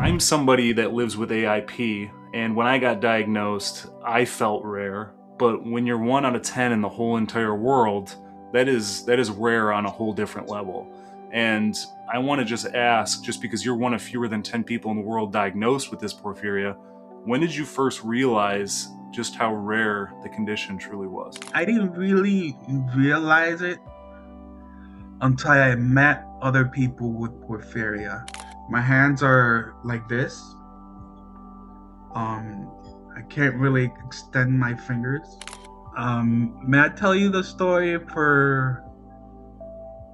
I'm somebody that lives with AIP, and when I got diagnosed, I felt rare. But when you're 1 out of 10 in the whole entire world, that is rare on a whole different level. And I want to just ask, just because you're one of fewer than 10 people in the world diagnosed with this porphyria, when did you first realize just how rare the condition truly was? I didn't really realize it until I met other people with porphyria. My hands are like this. I can't really extend my fingers. May I tell you the story for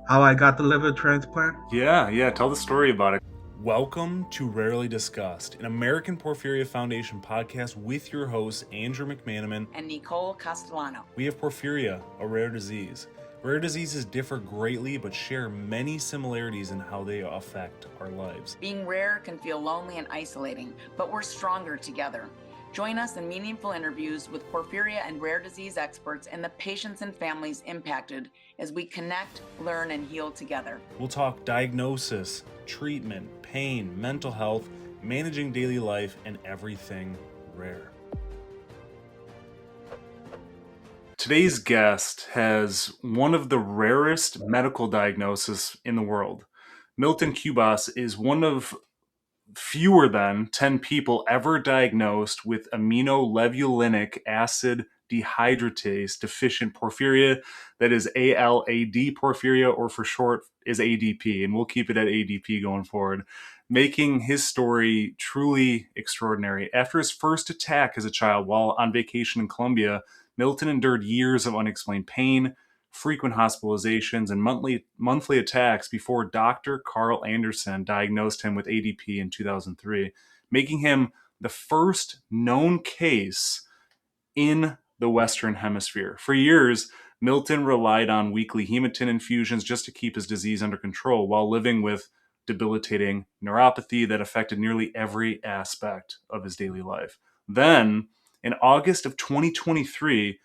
how I got the liver transplant? Yeah, tell the story about it. Welcome to Rarely Discussed, an American Porphyria Foundation podcast with your hosts, Andrew McManaman and Nicole Castellano. We have porphyria, a rare disease. Rare diseases differ greatly but share many similarities in how they affect our lives. Being rare can feel lonely and isolating, but we're stronger together. Join us in meaningful interviews with porphyria and rare disease experts and the patients and families impacted as we connect, learn, and heal together. We'll talk diagnosis, treatment, pain, mental health, managing daily life, and everything rare. Today's guest has one of the rarest medical diagnoses in the world. Milton Cubas is one of fewer than 10 people ever diagnosed with aminolevulinic acid dehydratase deficient porphyria, that is ALAD porphyria, or for short is ADP, and we'll keep it at ADP going forward, making his story truly extraordinary. After his first attack as a child while on vacation in Colombia, Milton endured years of unexplained pain, frequent hospitalizations, and monthly attacks before Dr. Carl Anderson diagnosed him with ADP in 2003, making him the first known case in the Western Hemisphere. For years, Milton relied on weekly hematin infusions just to keep his disease under control while living with debilitating neuropathy that affected nearly every aspect of his daily life. Then, in August of 2023,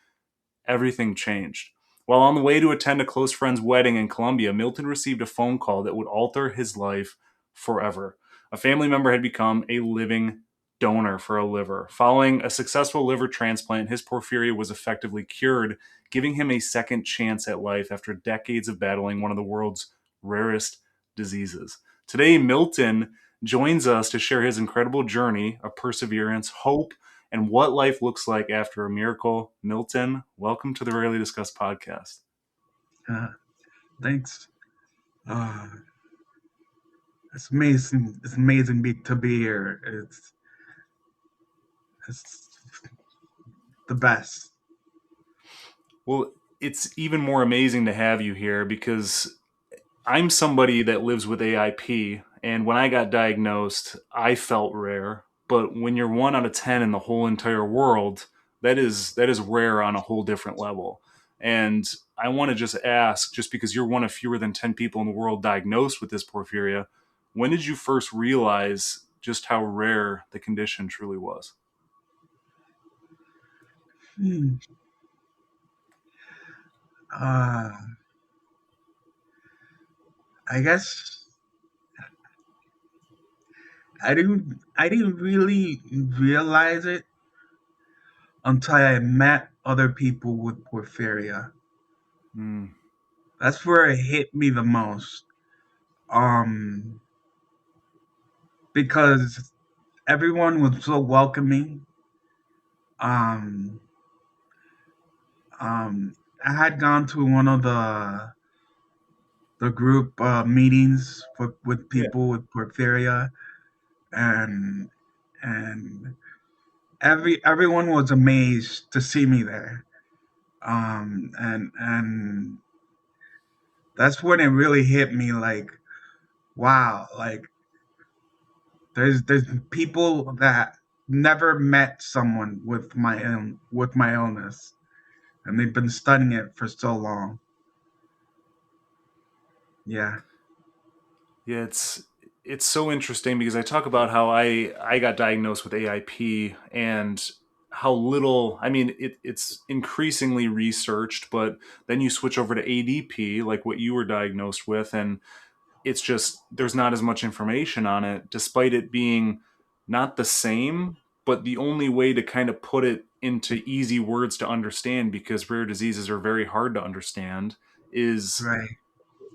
everything changed. While on the way to attend a close friend's wedding in Colombia, Milton received a phone call that would alter his life forever. A family member had become a living donor for a liver. Following a successful liver transplant, his porphyria was effectively cured, giving him a second chance at life after decades of battling one of the world's rarest diseases. Today, Milton joins us to share his incredible journey of perseverance, hope, and what life looks like after a miracle. Milton, welcome to the Rarely Discussed podcast. Thanks. It's amazing. It's amazing to be here. It's the best. Well, it's even more amazing to have you here because I'm somebody that lives with AIP, and when I got diagnosed, I felt rare. But when you're 1 out of 10 in the whole entire world, that is rare on a whole different level. And I want to just ask, just because you're one of fewer than 10 people in the world diagnosed with this porphyria, when did you first realize just how rare the condition truly was? I guess I didn't really realize it until I met other people with porphyria. That's where it hit me the most. Because everyone was so welcoming. I had gone to one of the group meetings with people with porphyria, and everyone was amazed to see me there. And that's when it really hit me, like, wow, like there's people that never met someone with my illness, and they've been studying it for so long. Yeah. Yeah, it's so interesting because I talk about how I got diagnosed with AIP and how little, I mean, it's increasingly researched, but then you switch over to ADP, like what you were diagnosed with, and it's just there's not as much information on it, despite it being not the same, but the only way to kind of put it into easy words to understand, because rare diseases are very hard to understand, is Right.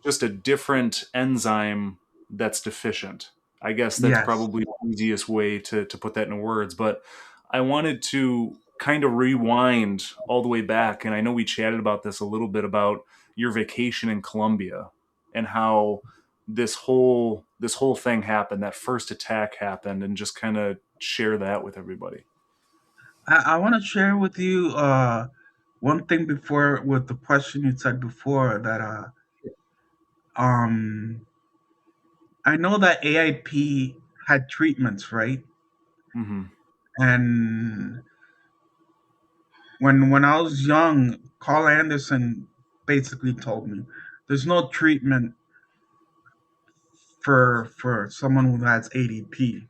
just a different enzyme that's deficient. I guess that's Yes. probably the easiest way to put that in words. But I wanted to kind of rewind all the way back. And I know we chatted about this a little bit about your vacation in Colombia and how this whole thing happened, that first attack happened, and just kind of share that with everybody. I want to share with you one thing before with the question you said before that um I know that AIP had treatments, right? Hmm. And when I was young, Carl Anderson basically told me there's no treatment for someone who has ADP.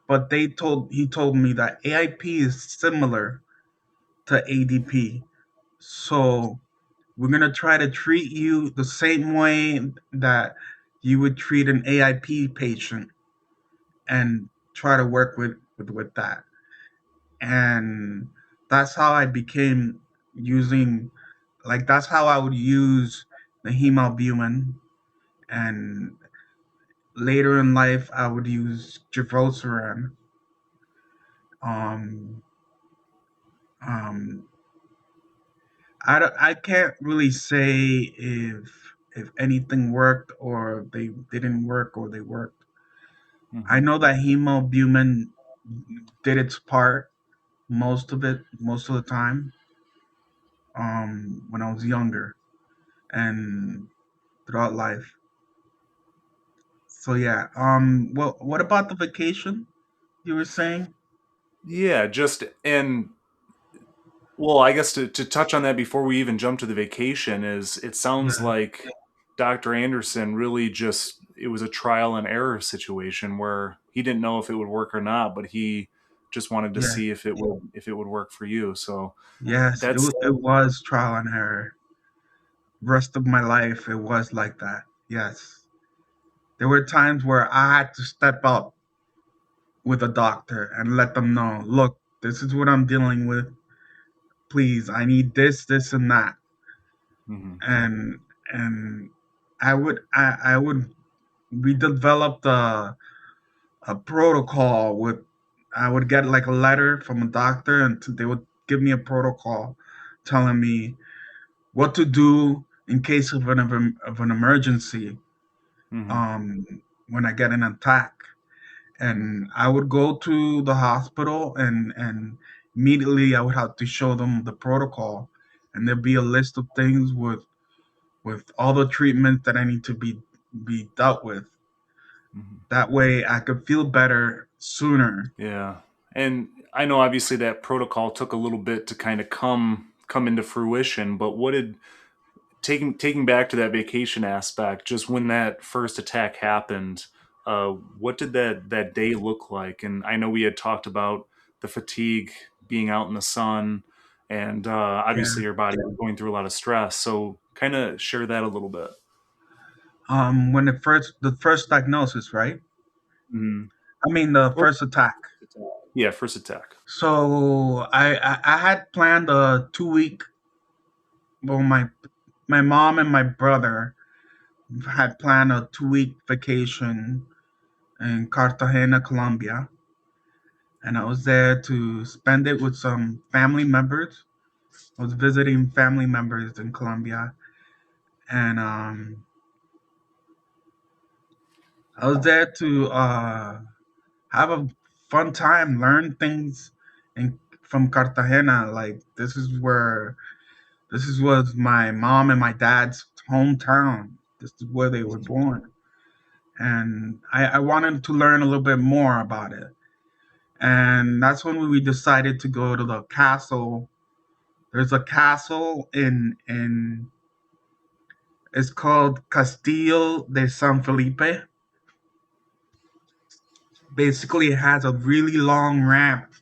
But he told me that AIP is similar to ADP. So we're gonna try to treat you the same way that you would treat an AIP patient and try to work with that. And that's how I became using like that's how I would use the hemalbumin, and later in life I would use givosiran. Um, um, I can't really say if anything worked or they didn't work or they worked. I Hmm. know that hemobumin did its part most of the time when I was younger and throughout life. So yeah. What about the vacation you were saying? Yeah, just and well, I guess to touch on that before we even jump to the vacation is it sounds Yeah. like Dr. Anderson really just it was a trial and error situation where he didn't know if it would work or not, but he just wanted to Yeah. see if it would work for you. So Yes. that's It was trial and error. Rest of my life it was like that. Yes. There were times where I had to step up with a doctor and let them know, look, this is what I'm dealing with. Please, I need this, this, and that. mhm, And and I would we developed a protocol with I would get like a letter from a doctor and they would give me a protocol telling me what to do in case of an emergency mhm, um, when I get an attack. And I would go to the hospital and immediately I would have to show them the protocol, and there'd be a list of things with all the treatments that I need to be dealt with. mhm. That way I could feel better sooner. Yeah. And I know obviously that protocol took a little bit to kind of come into fruition, but what did taking back to that vacation aspect, just when that first attack happened, what did that day look like? And I know we had talked about the fatigue, being out in the sun, and obviously Yeah. your body was going through a lot of stress. So kind of share that a little bit. When the first diagnosis, right? Mhm. I mean the Or first attack. yeah, first attack. So I had planned a 2 week. Well, my mom and my brother had planned a 2 week vacation in Cartagena, Colombia, and I was there to spend it with some family members. I was visiting family members in Colombia, and I was there to have a fun time, learn things from Cartagena. Like this is was my mom and my dad's hometown. This is where they were born, and I wanted to learn a little bit more about it. And that's when we decided to go to the castle. There's a castle in it's called Castillo de San Felipe. Basically, it has a really long ramp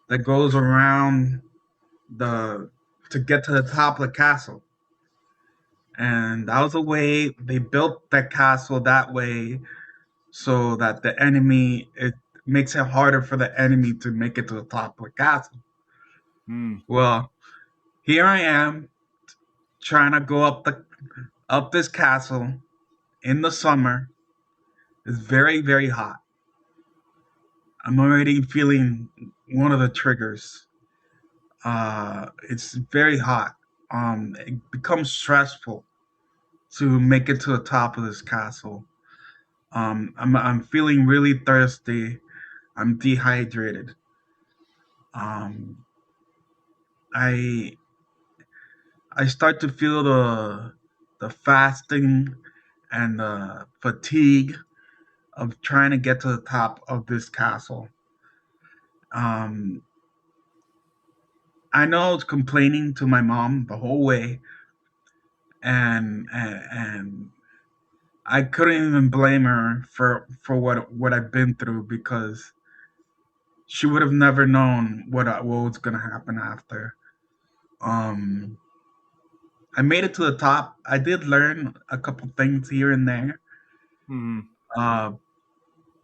that goes around the to get to the top of the castle. And that was a way they built that castle that way so that the enemy, it makes it harder for the enemy to make it to the top of the castle. Mm. Well, here I am trying to go up this castle in the summer. It's very, very hot. I'm already feeling one of the triggers. It's very hot. It becomes stressful to make it to the top of this castle. I'm feeling really thirsty. I'm dehydrated. Um, I I start to feel the fasting and the fatigue of trying to get to the top of this castle. Um, I know I was complaining to my mom the whole way, and I couldn't even blame her for what I've been through because she would have never known what was gonna happen after. Um, I made it to the top. I did learn a couple things here and there, Mm. uh,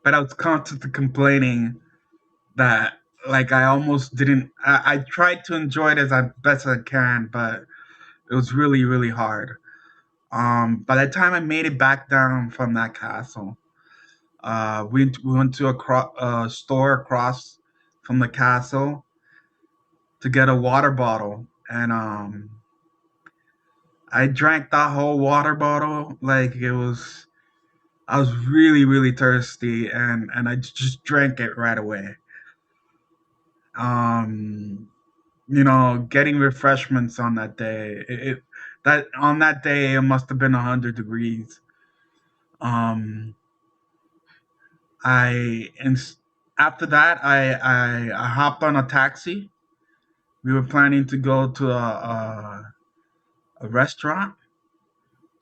but I was constantly complaining that like I almost didn't. I tried to enjoy it as best I can, but it was really really hard. By the time I made it back down from that castle, we went to a store across from the castle to get a water bottle, and I drank that whole water bottle like it was. I was really really thirsty, and I just drank it right away. Um, getting refreshments on that day, that on that day it must have been 100 degrees. Um, I and after that I hopped on a taxi. We were planning to go to a restaurant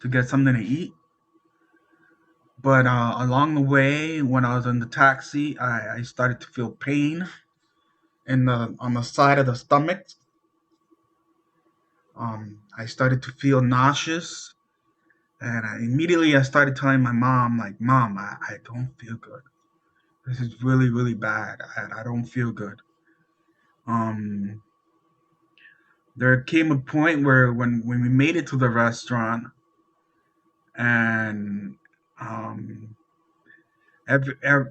to get something to eat. But along the way, when I was in the taxi, I started to feel pain in the on the side of the stomach. I started to feel nauseous, and immediately I started telling my mom, like, "Mom, I don't feel good. This is really really bad. I don't feel good." Um, there came a point where when we made it to the restaurant, and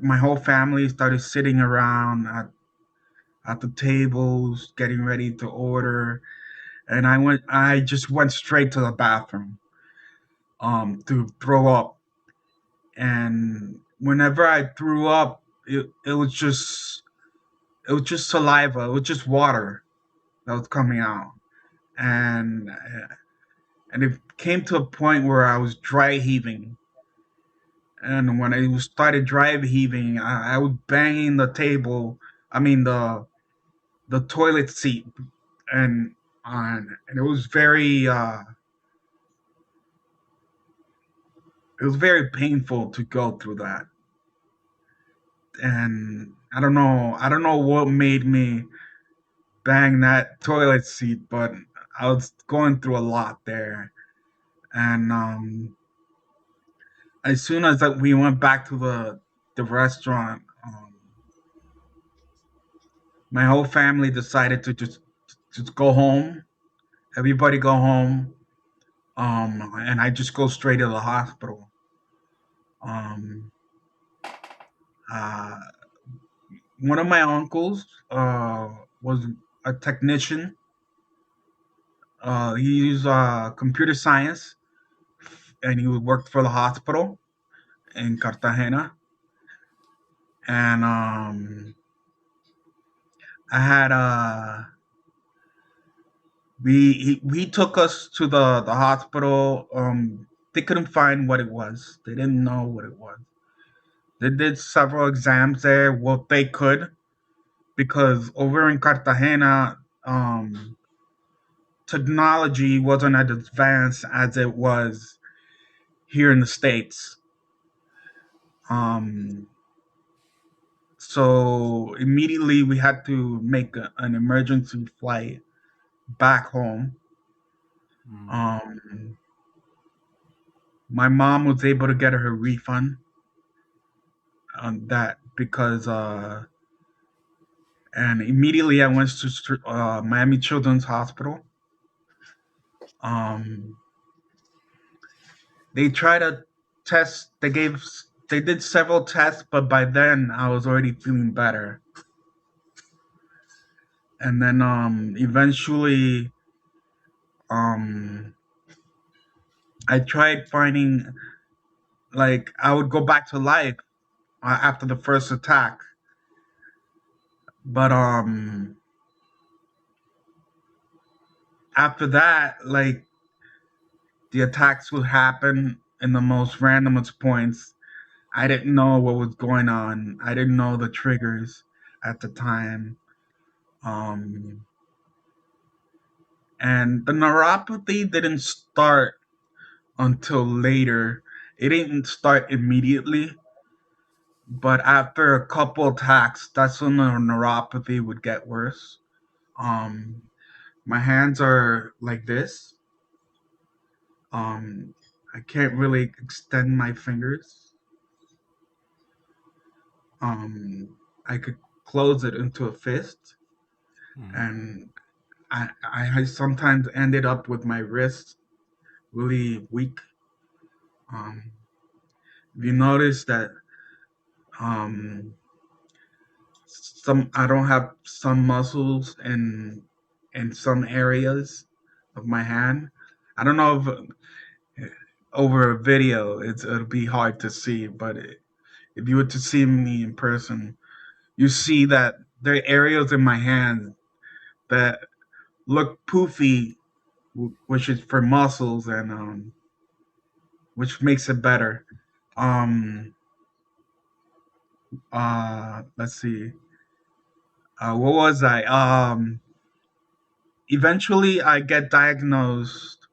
my whole family started sitting around at the tables getting ready to order, and I just went straight to the bathroom to throw up. And whenever I threw up, it was just saliva, it was just water that was coming out. And it came to a point where I was dry heaving. And when I started dry heaving, I was banging the table. I mean the toilet seat, and it was very painful to go through that. And I don't know what made me bang that toilet seat, but I was going through a lot there. And as soon as we went back to the restaurant, my whole family decided to just go home. Everybody go home. And I just go straight to the hospital. Um, uh, One of my uncles was a technician. He used computer science, and he worked for the hospital in Cartagena. And I had we took us to the hospital. They couldn't find what it was. They didn't know what it was. They did several exams there, what they could, because over in Cartagena, technology wasn't as advanced as it was here in the States. Um, so immediately we had to make an emergency flight back home. Mm. Um, My mom was able to get her refund on that because and immediately I went to Miami Children's Hospital. Um, they tried to test. They did several tests, but by then I was already feeling better. And then eventually um, I tried finding, like, I would go back to life after the first attack, but after that, like, the attacks would happen in the most randomest points. I didn't know what was going on. I didn't know the triggers at the time. Um, and the neuropathy didn't start until later. It didn't start immediately, but after a couple attacks, that's when the neuropathy would get worse. Um, my hands are like this. Um, I can't really extend my fingers. I could close it into a fist, Mm. and I sometimes ended up with my wrist really weak. Um, if you notice that um, some I don't have some muscles in some areas of my hand. I don't know if over a video it'll be hard to see, but if you were to see me in person, you see that there are areas in my hand that look poofy, which is for muscles and which makes it better. Um, let's see. What was I? Eventually, I get diagnosed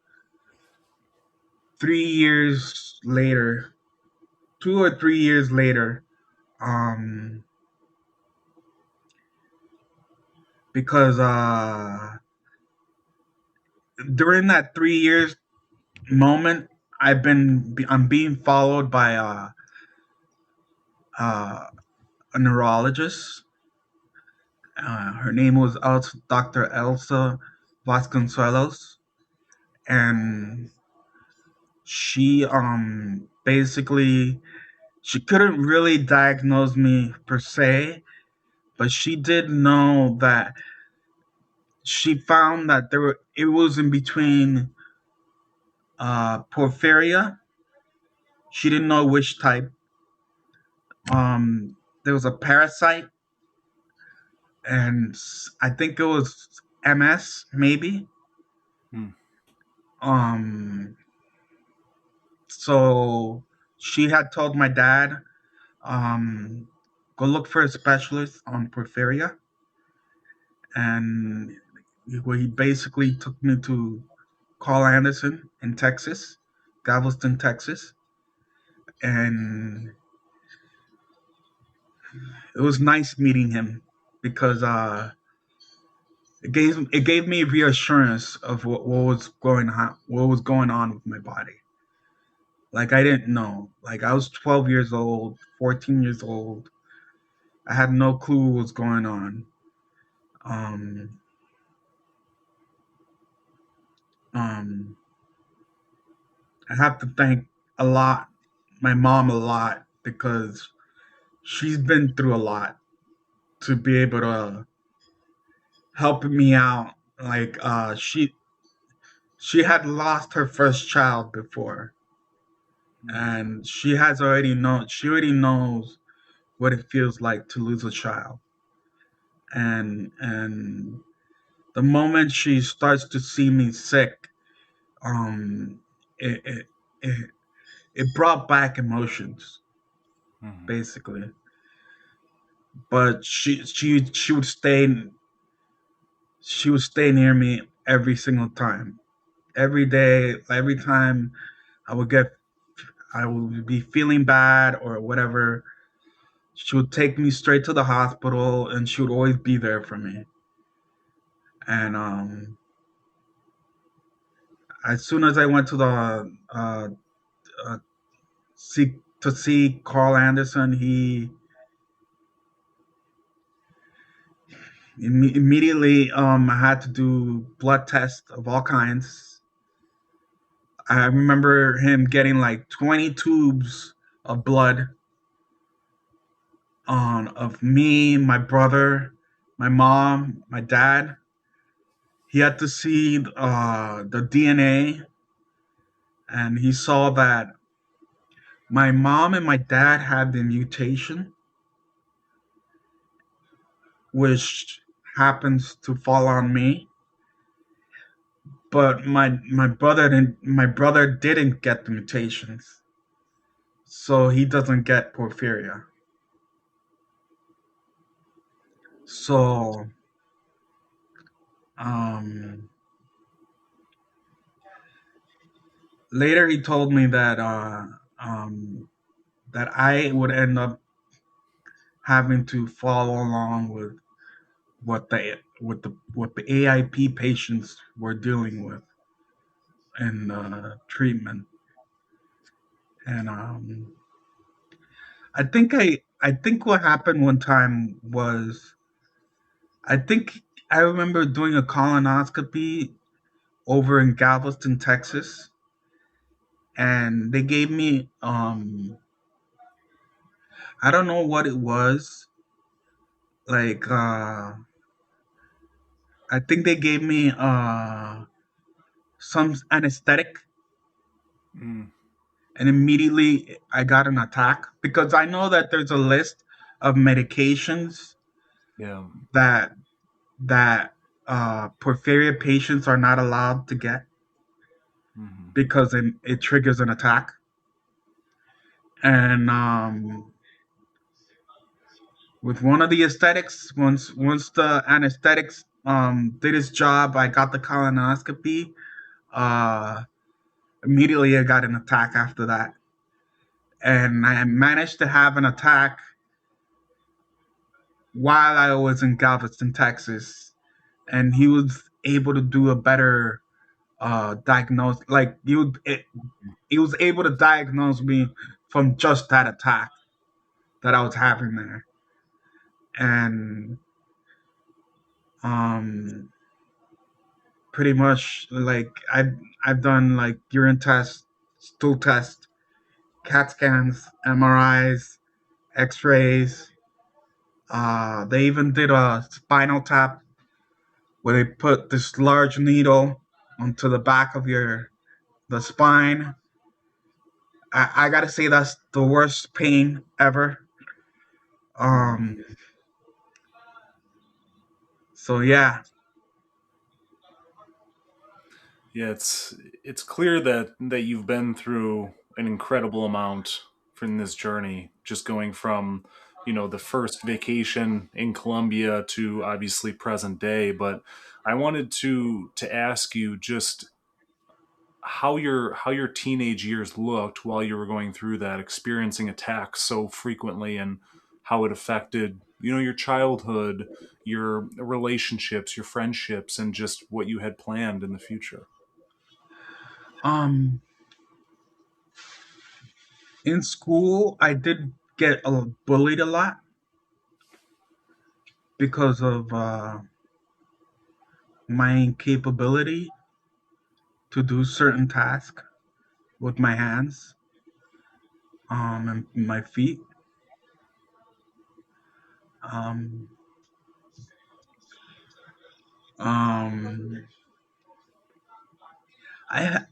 3 years later, 2 or 3 years later, um, because during that 3 years moment, I'm being followed by uh, a neurologist. Her name was Dr. Elsa Vasconcelos, and she basically she couldn't really diagnose me per se, but she did know that she found that it was in between porphyria. She didn't know which type. There was a parasite, and I think it was MS maybe. Mm. Um, so she had told my dad, um, go look for a specialist on porphyria, and he basically took me to Carl Anderson in Texas, Galveston, Texas, and it was nice meeting him because it gave me reassurance of what was going on with my body. Like, I didn't know. Like, I was 12 years old, 14 years old. I had no clue what was going on. Um, um, I have to thank a lot my mom a lot because she's been through a lot to be able to help me out. Like, she had lost her first child before, Mm. and she already knows what it feels like to lose a child. And the moment she starts to see me sick, um, it it it, it brought back emotions Mm. basically. But she would stay near me every single time, every day, every time I would get I would be feeling bad or whatever. She would take me straight to the hospital, and she would always be there for me. And as soon as I went to the uh, see Carl Anderson, he immediately I had to do blood tests of all kinds. I remember him getting like 20 tubes of blood on of me, my brother, my mom, my dad. He had to see the DNA, and he saw that my mom and my dad had the mutation, which happens to fall on me. But my brother didn't get the mutations, so he doesn't get porphyria. So um, later he told me um, that I would end up having to follow along with what the AIP patients were dealing with in treatment. And I think what happened one time was I think I remember doing a colonoscopy over in Galveston, Texas, and they gave me I don't know what it was, like I think they gave me some anesthetic, Mm, and immediately I got an attack because I know that there's a list of medications yeah. that that porphyria patients are not allowed to get Hmm. because it triggers an attack. And with one of the aesthetics, once the anesthetics did its job, I got the colonoscopy. Uh, Immediately, I got an attack after that, and I managed to have an attack while I was in Galveston, Texas, and he was able to do a better diagnose. Like he was able to diagnose me from just that attack that I was having there, and um, pretty much like I've done like urine tests, stool tests, CAT scans, MRIs, X-rays. They even did a spinal tap where they put this large needle onto the back of the spine. I gotta say that's the worst pain ever. Mm. Um, so yeah. Yeah, it's clear that you've been through an incredible amount from this journey, just going from, the first vacation in Colombia to obviously present day. But I wanted to ask you just how your teenage years looked while you were going through that, experiencing attacks so frequently, and how it affected, your childhood, your relationships, your friendships, and just what you had planned in the future. Um, in school, I did get bullied a lot because of my incapability to do certain tasks with my hands and my feet. Um, um,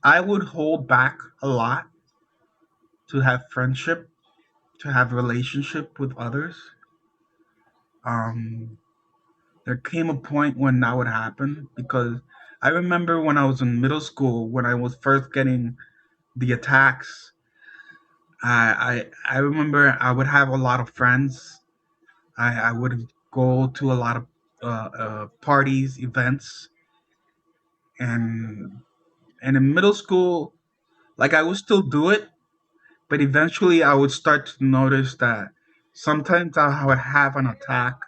I would hold back a lot to have friendship, to have relationship with others. Um, there came a point when that would happen because I remember when I was in middle school when I was first getting the attacks. I remember I would have a lot of friends. I would go to a lot of parties, events, and in middle school, like I would still do it, but eventually I would start to notice that sometimes I would have an attack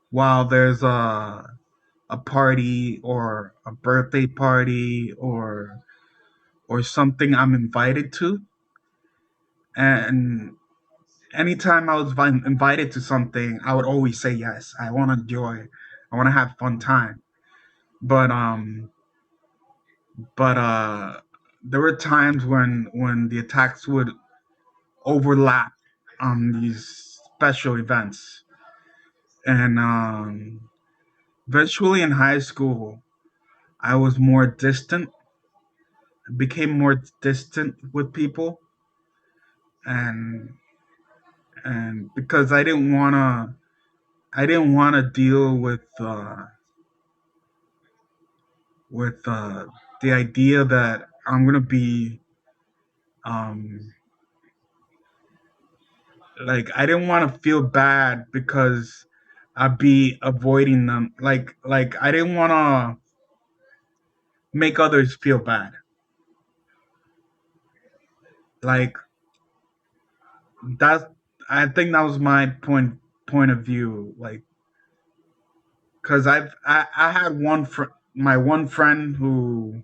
while there's a party or a birthday party or or something I'm invited to. And anytime I was invited to something, I would always say yes. I want to enjoy. I want to have fun time. But but there were times when the attacks would overlap on these special events, and eventually in high school, I was more distant, became more distant with people, and because I didn't wanna deal with the idea that I'm gonna be um like I didn't want to feel bad because I'd be avoiding them. Like I didn't want to make others feel bad. Like that, I think that was my point of view. Like, cause I had my one friend who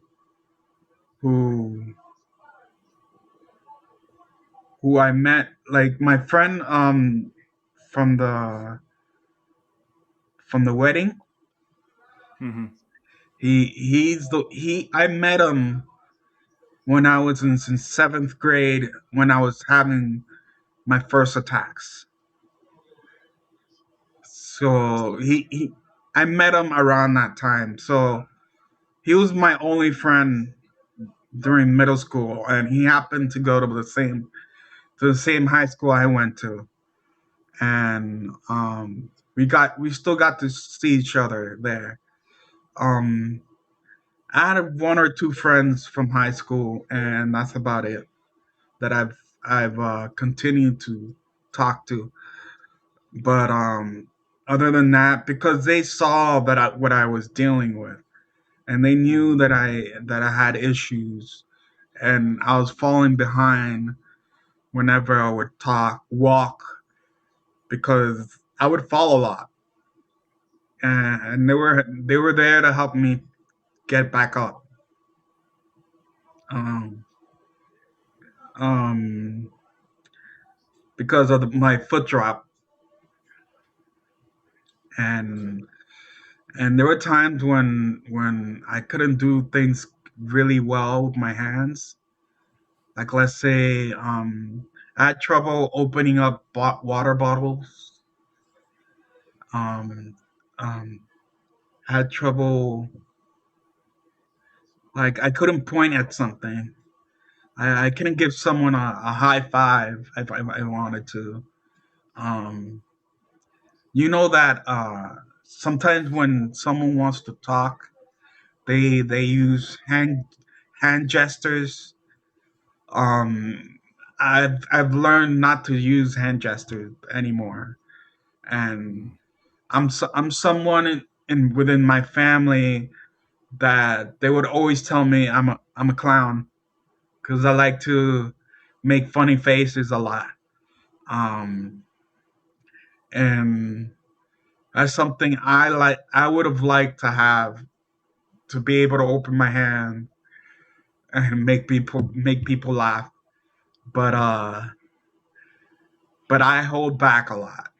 who I met, like my friend from the wedding. Mm-hmm. He I met him when I was in seventh grade when I was having my first attacks. So I met him around that time. So he was my only friend during middle school, and he happened to go to the same high school I went to, and we still got to see each other there. Um, I had one or two friends from high school, and that's about it that I've continued to talk to. But other than that, because they saw what I was dealing with, and they knew Mm-hmm. that I had issues, and I was falling behind whenever I would walk, because I would fall a lot, and they were there to help me get back up. Um, um, because of my foot drop, and there were times when I couldn't do things really well with my hands. Like, let's say I had trouble opening up water bottles. Um, um, I had trouble, like I couldn't point at something. I couldn't give someone a high five if I wanted to. Um, you know that sometimes when someone wants to talk, they use hand gestures. Um, I've learned not to use hand gestures anymore, and I'm someone within my family that they would always tell me I'm a clown because I like to make funny faces a lot. Um, and that's something I would have liked to have, to be able to open my hand and make people laugh. But I hold back a lot.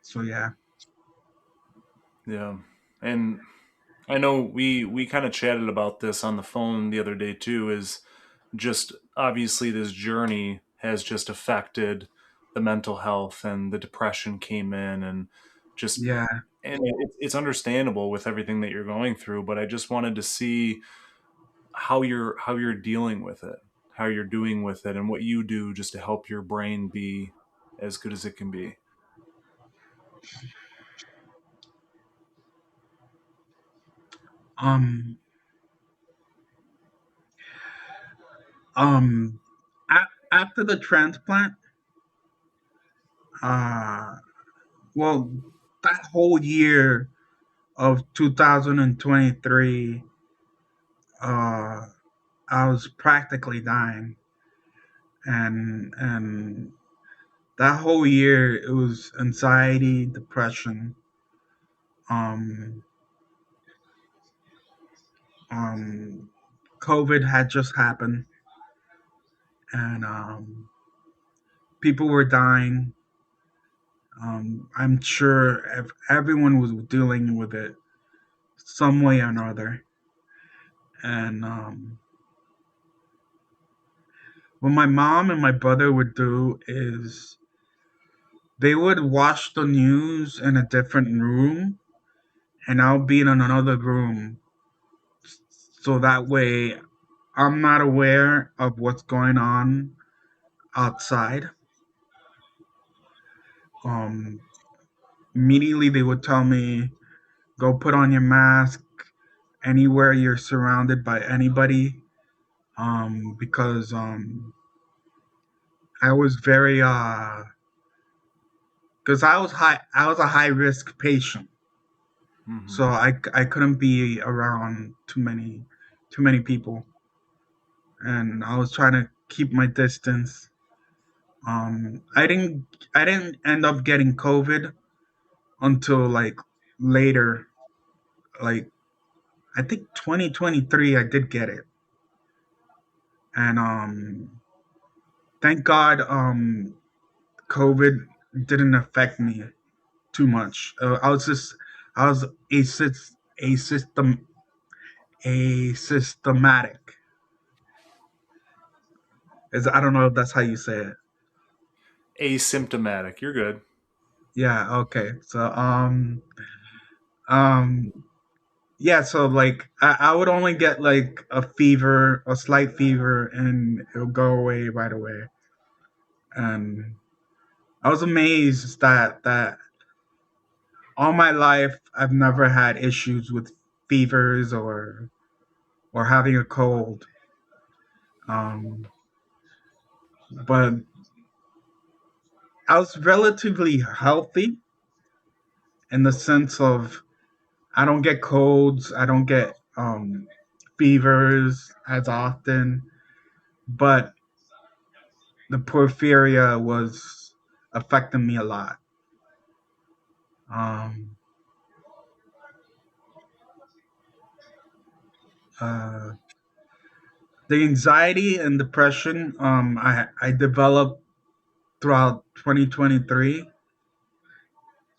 So yeah. Yeah. And I know we kind of chatted about this on the phone the other day too, is just obviously this journey has just affected the mental health, and the depression came in, and just Yeah. it's understandable with everything that you're going through, but I just wanted to see how you're dealing with it, how you're doing with it, and what you do just to help your brain be as good as it can be. Um. Um. After the transplant, uh, well, that whole year of 2023, uh, I was practically dying, and that whole year it was anxiety, depression, um, um, COVID had just happened, and people were dying. I'm sure everyone was dealing with it some way or another. And what my mom and my brother would do is they would watch the news in a different room, and I'll be in another room. So that way I'm not aware of what's going on outside. Um, Immediately they would tell me, go put on your mask anywhere you're surrounded by anybody. Because I was very because I was a high risk patient, Mm-hmm. so I couldn't be around too many people, and I was trying to keep my distance. I didn't end up getting COVID until like later, like I think 2023 I did get it, and thank God COVID didn't affect me too much. I was a system a systematic. Is I don't know if that's how you say it. Asymptomatic. You're good. Yeah. Okay. So um yeah. So like I would only get like a fever, a slight fever, and it'll go away right away. And I was amazed that all my life I've never had issues with fevers or having a cold. Um, but I was relatively healthy in the sense of I don't get colds, I don't get fevers as often, but the porphyria was affecting me a lot. Um, uh, the anxiety and depression I developed throughout 2023,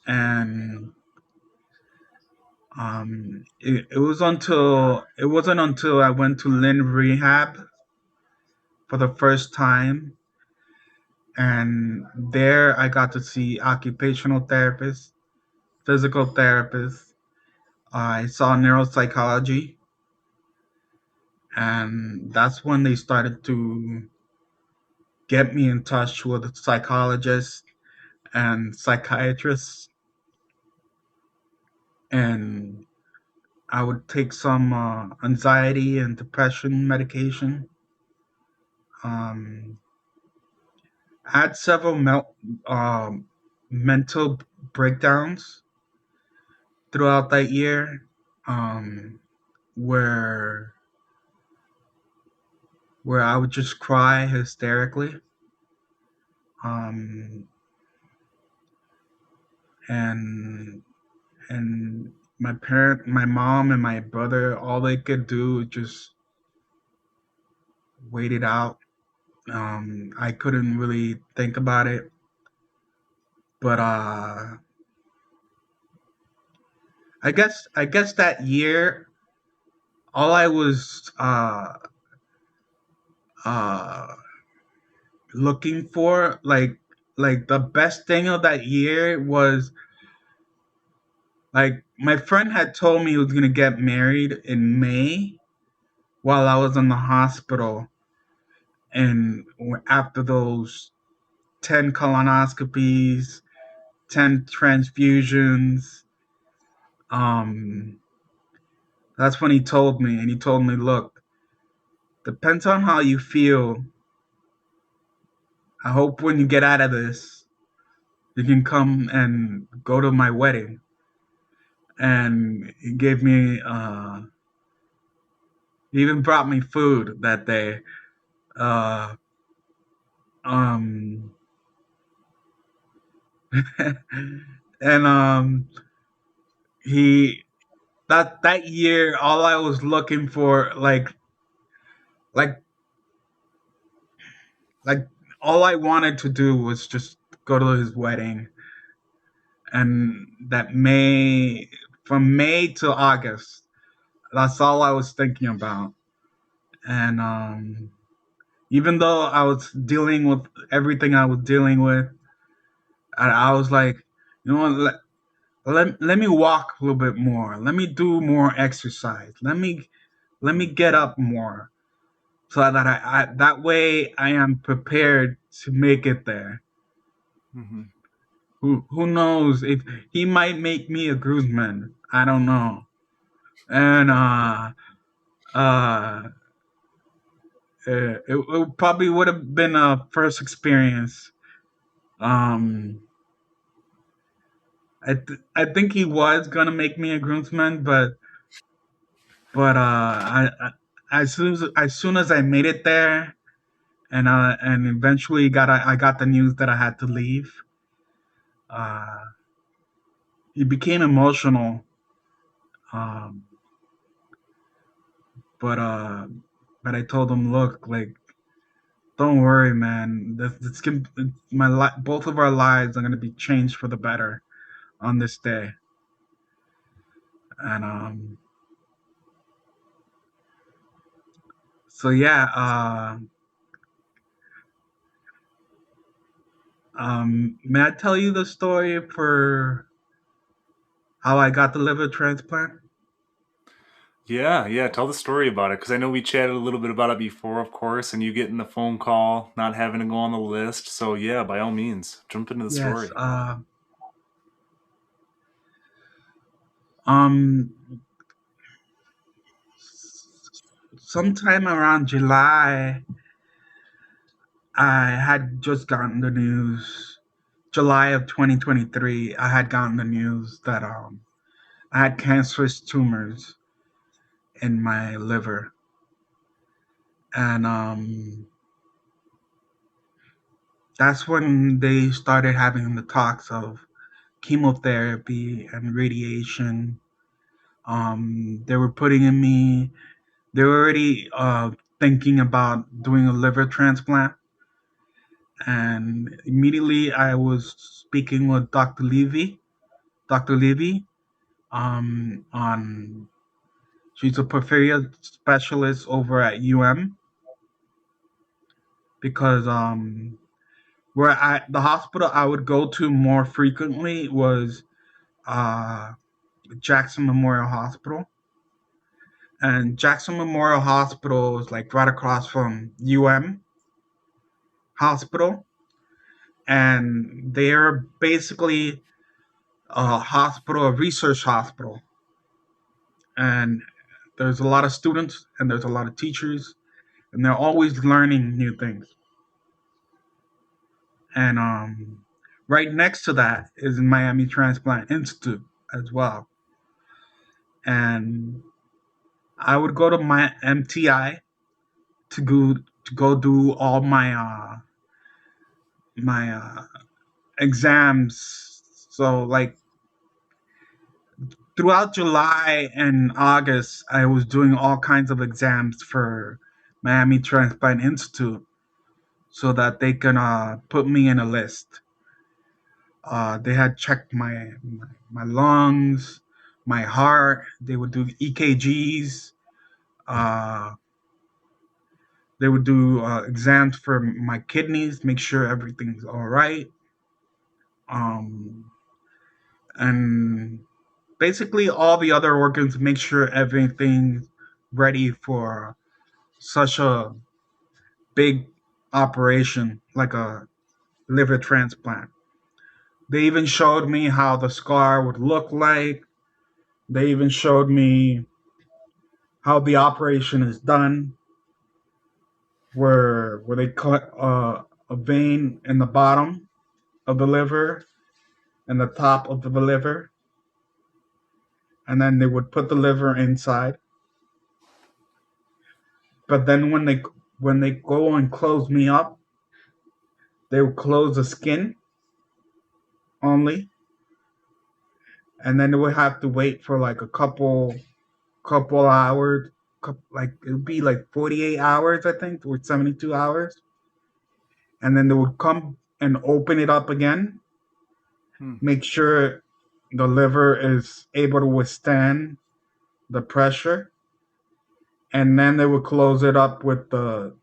and it wasn't until I went to Lynn Rehab for the first time, and there I got to see occupational therapists, physical therapists. I saw neuropsychology, and that's when they started to get me in touch with psychologists and psychiatrists, and I would take some anxiety and depression medication. Um, I had several mental breakdowns throughout that year, um, where I would just cry hysterically, um, and my mom, and my brother, all they could do was just wait it out. I couldn't really think about it, but I guess that year, all I was uh, looking for, like the best thing of that year was like my friend had told me he was gonna get married in May while I was in the hospital, and after those 10 colonoscopies, 10 transfusions, um, that's when he told me, and he told me, look, depends on how you feel. I hope when you get out of this, you can come and go to my wedding. And he gave me, he even brought me food that day. Uh, um, and he that year, all I was looking for, like like all I wanted to do was just go to his wedding, and that May from May to August, that's all I was thinking about. And even though I was dealing with everything I was dealing with, I was like, you know what, let me walk a little bit more. Let me do more exercise. Let me get up more so that I that way I am prepared to make it there. Hmm. Who knows if he might make me a groomsman? I don't know. And uh, it probably would have been a first experience. Um, I think he was gonna make me a groomsman, but as soon as I made it there, and eventually I got the news that I had to leave. Uh, he became emotional, um, but uh, but I told him, look, like, don't worry, man. This can both of our lives are gonna be changed for the better on this day, and so yeah. May I tell you the story for how I got the liver transplant? Yeah, yeah. Tell the story about it because I know we chatted a little bit about it before, of course, and you getting the phone call, not having to go on the list. So yeah, by all means, jump into the Yes. story. Um. Sometime around July, I had just gotten the news. July of 2023, I had gotten the news that I had cancerous tumors in my liver, and that's when they started having the talks of chemotherapy and radiation. They were putting in me. They were already thinking about doing a liver transplant, and immediately I was speaking with Dr. Levy, on she's a porphyria specialist over at because where the hospital I would go to more frequently was uh, Jackson Memorial Hospital, and Jackson Memorial Hospital is like right across from Hospital, and they're basically a research hospital, and there's a lot of students and there's a lot of teachers, and they're always learning new things. And right next to that is Miami Transplant Institute as well. And I would go to my MTI to go do all my exams. So like throughout July and August, I was doing all kinds of exams for Miami Transplant Institute so that they can put me in a list. They had checked my lungs, my heart. They would do EKGs. Uh, they would do exams for my kidneys, make sure everything's all right. Um, and basically all the other organs, make sure everything's ready for such a big operation like a liver transplant. They even showed me how the scar would look like. They even showed me how the operation is done, where they cut a vein in the bottom of the liver and the top of the liver, and then they would put the liver inside. But then when they go and close me up, they would close the skin only, and then they would have to wait for like a couple hours, like it would be like 48 hours, I think, or 72 hours, and then they would come and open it up again, Hmm. make sure the liver is able to withstand the pressure, and then they would close it up with the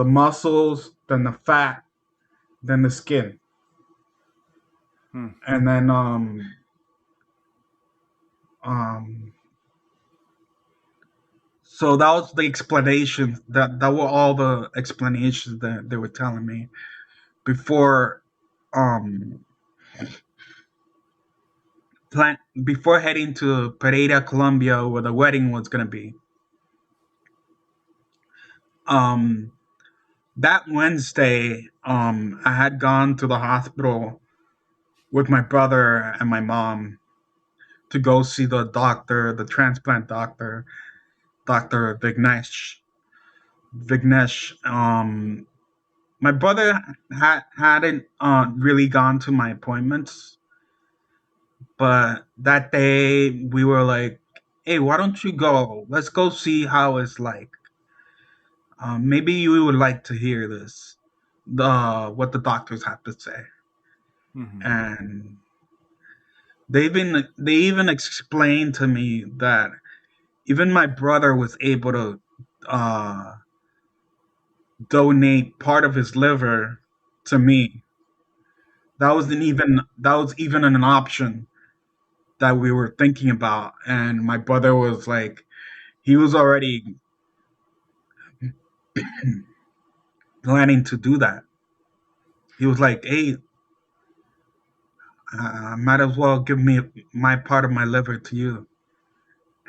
muscles, then the fat, then the skin, Hmm. and then um so that was the explanation. That were all the explanations that they were telling me before um before heading to Pereira, Colombia, where the wedding was gonna be. Um, that Wednesday, I had gone to the hospital with my brother and my mom to go see the doctor, the transplant doctor, Doctor Vignesh. Vignesh. My brother hadn't really gone to my appointments, but that day we were like, "Hey, why don't you go? Let's go see how it's like. Maybe you would like to hear this, the what the doctors have to say." Hmm. And they even explained to me that even my brother was able to uh, donate part of his liver to me. That was even an option that we were thinking about, and my brother was like, he was already planning to do that. He was like, "Hey, might as well give me my part of my liver to you."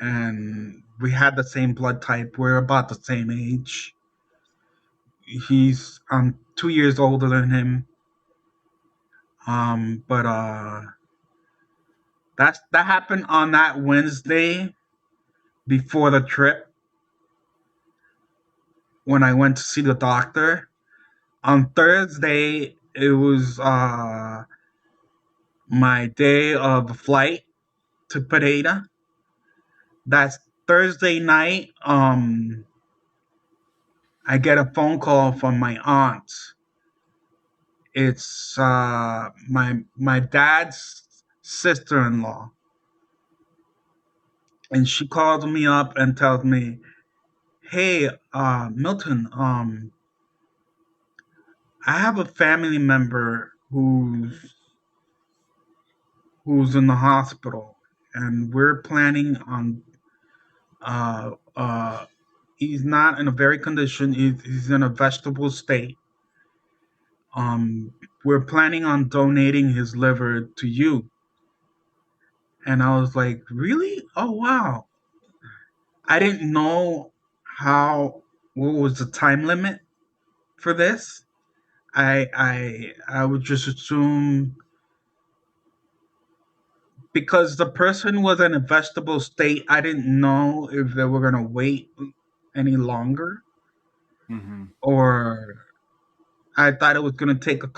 And we had the same blood type. We're about the same age. He's 2 years older than him. But that happened on that Wednesday before the trip when I went to see the doctor. On Thursday, it was my day of flight to Pereira. That's Thursday night. I get a phone call from my aunt. It's my dad's sister-in-law, and she calls me up and tells me, "Hey, Milton, I have a family member who's in the hospital, and we're planning on uh uh." He's not in a very condition. He's in a vegetable state. We're planning on donating his liver to you. And I was like, really? Oh wow. I didn't know how what was the time limit for this. I would just assume because the person was in a vegetable state, I didn't know if they were gonna wait any longer, Hmm. or I thought it was gonna take a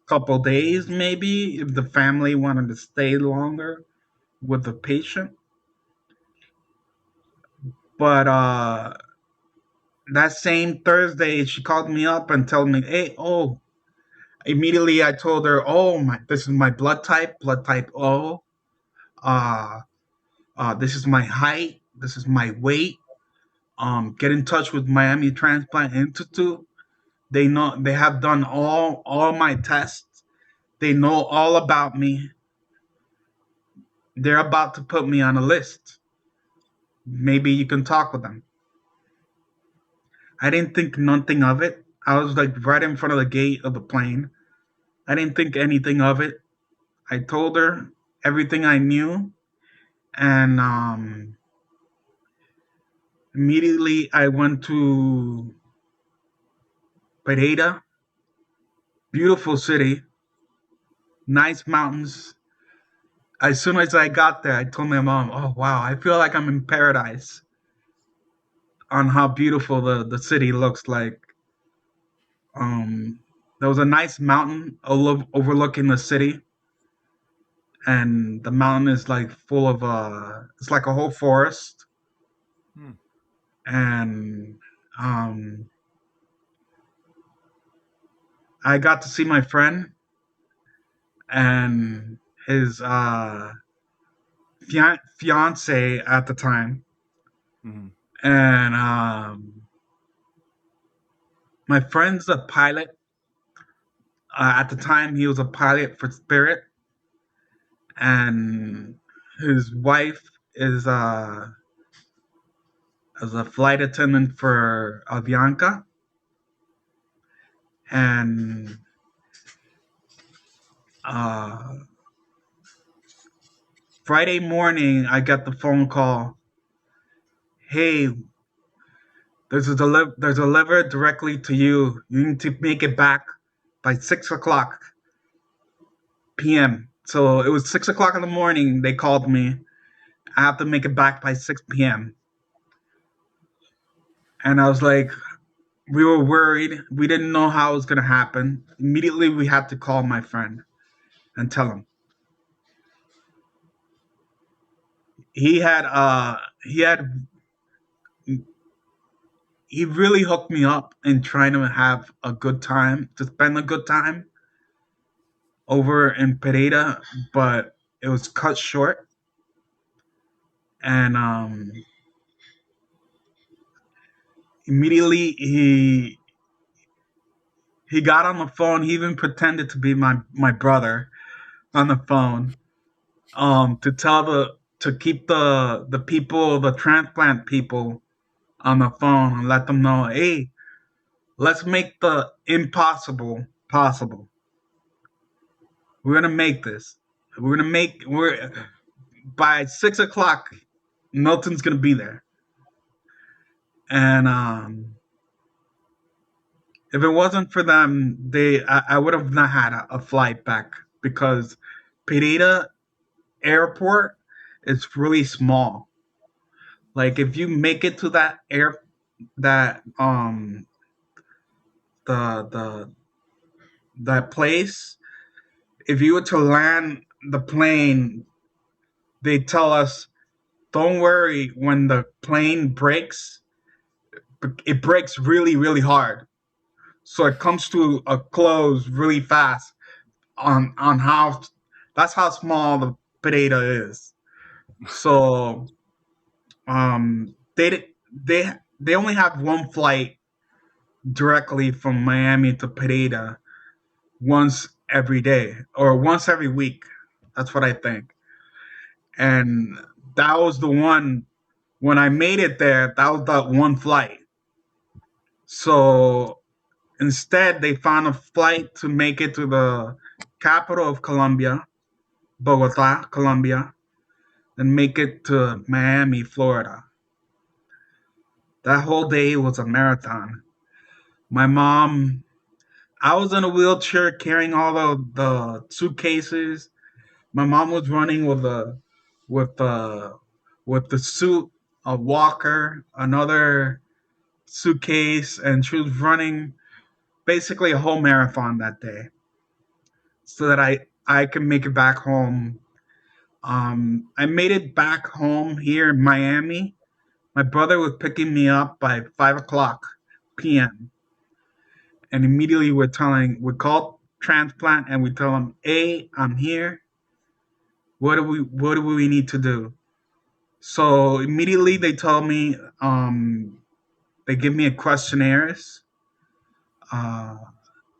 couple days maybe if the family wanted to stay longer with the patient. But that same Thursday, she called me up and told me, "Hey, oh." Immediately, I told her, "Oh my, this is my blood type O. Uh, this is my height. This is my weight. Get in touch with Miami Transplant Institute. They have done all my tests. They know all about me. They're about to put me on a list. Maybe you can talk with them." I didn't think nothing of it. I was like right in front of the gate of the plane. I didn't think anything of it. I told her everything I knew, and immediately I went to Pereira, beautiful city, nice mountains. As soon as I got there, I told my mom, "Oh wow, I feel like I'm in paradise on how beautiful the city looks like." Um, there was a nice mountain overlooking the city, and the mountain is like full of it's like a whole forest. Hmm. And um, I got to see my friend and his fiance at the time, Mm-hmm. and my friend's a pilot. At the time, he was a pilot for Spirit, and his wife is as a flight attendant for Avianca. And uh, Friday morning, I got the phone call. Hey, there's a lever directly to you. You need to make it back by 6 o'clock p.m. So it was 6 o'clock in the morning. They called me. I have to make it back by 6 p.m. And I was like, we were worried. We didn't know how it was gonna happen. Immediately, we had to call my friend and tell him. He had he really hooked me up in trying to have a good time, to spend a good time over in Pereira, but it was cut short. And immediately he got on the phone. He even pretended to be my brother on the phone, to tell to keep the people, the transplant people, on the phone and let them know, hey, let's make the impossible possible. We're gonna make this. We're by 6 o'clock. Milton's gonna be there, and if it wasn't for them, I would have not had a flight back, because Pereira Airport is really small. Like if you make it to that the that place, if you were to land the plane, they tell us, don't worry, when the plane breaks, it breaks really, really hard. So it comes to a close really fast on how that's how small the potato is. So they only have one flight directly from Miami to Pereira once every day or once every week. That's what I think. And that was the one when I made it there. That was that one flight. So instead, they found a flight to make it to the capital of Colombia, Bogota, Colombia, and make it to Miami, Florida. That whole day was a marathon. My mom, I was in a wheelchair carrying all the suitcases. My mom was running with the with the suit, a walker, another suitcase, and she was running basically a whole marathon that day, so that I can make it back home. I made it back home here in Miami. My brother was picking me up by 5 o'clock p.m. and immediately we called transplant and we tell them, "Hey, I'm here. What do we need to do?" So immediately they told me, they give me a questionnaires, uh,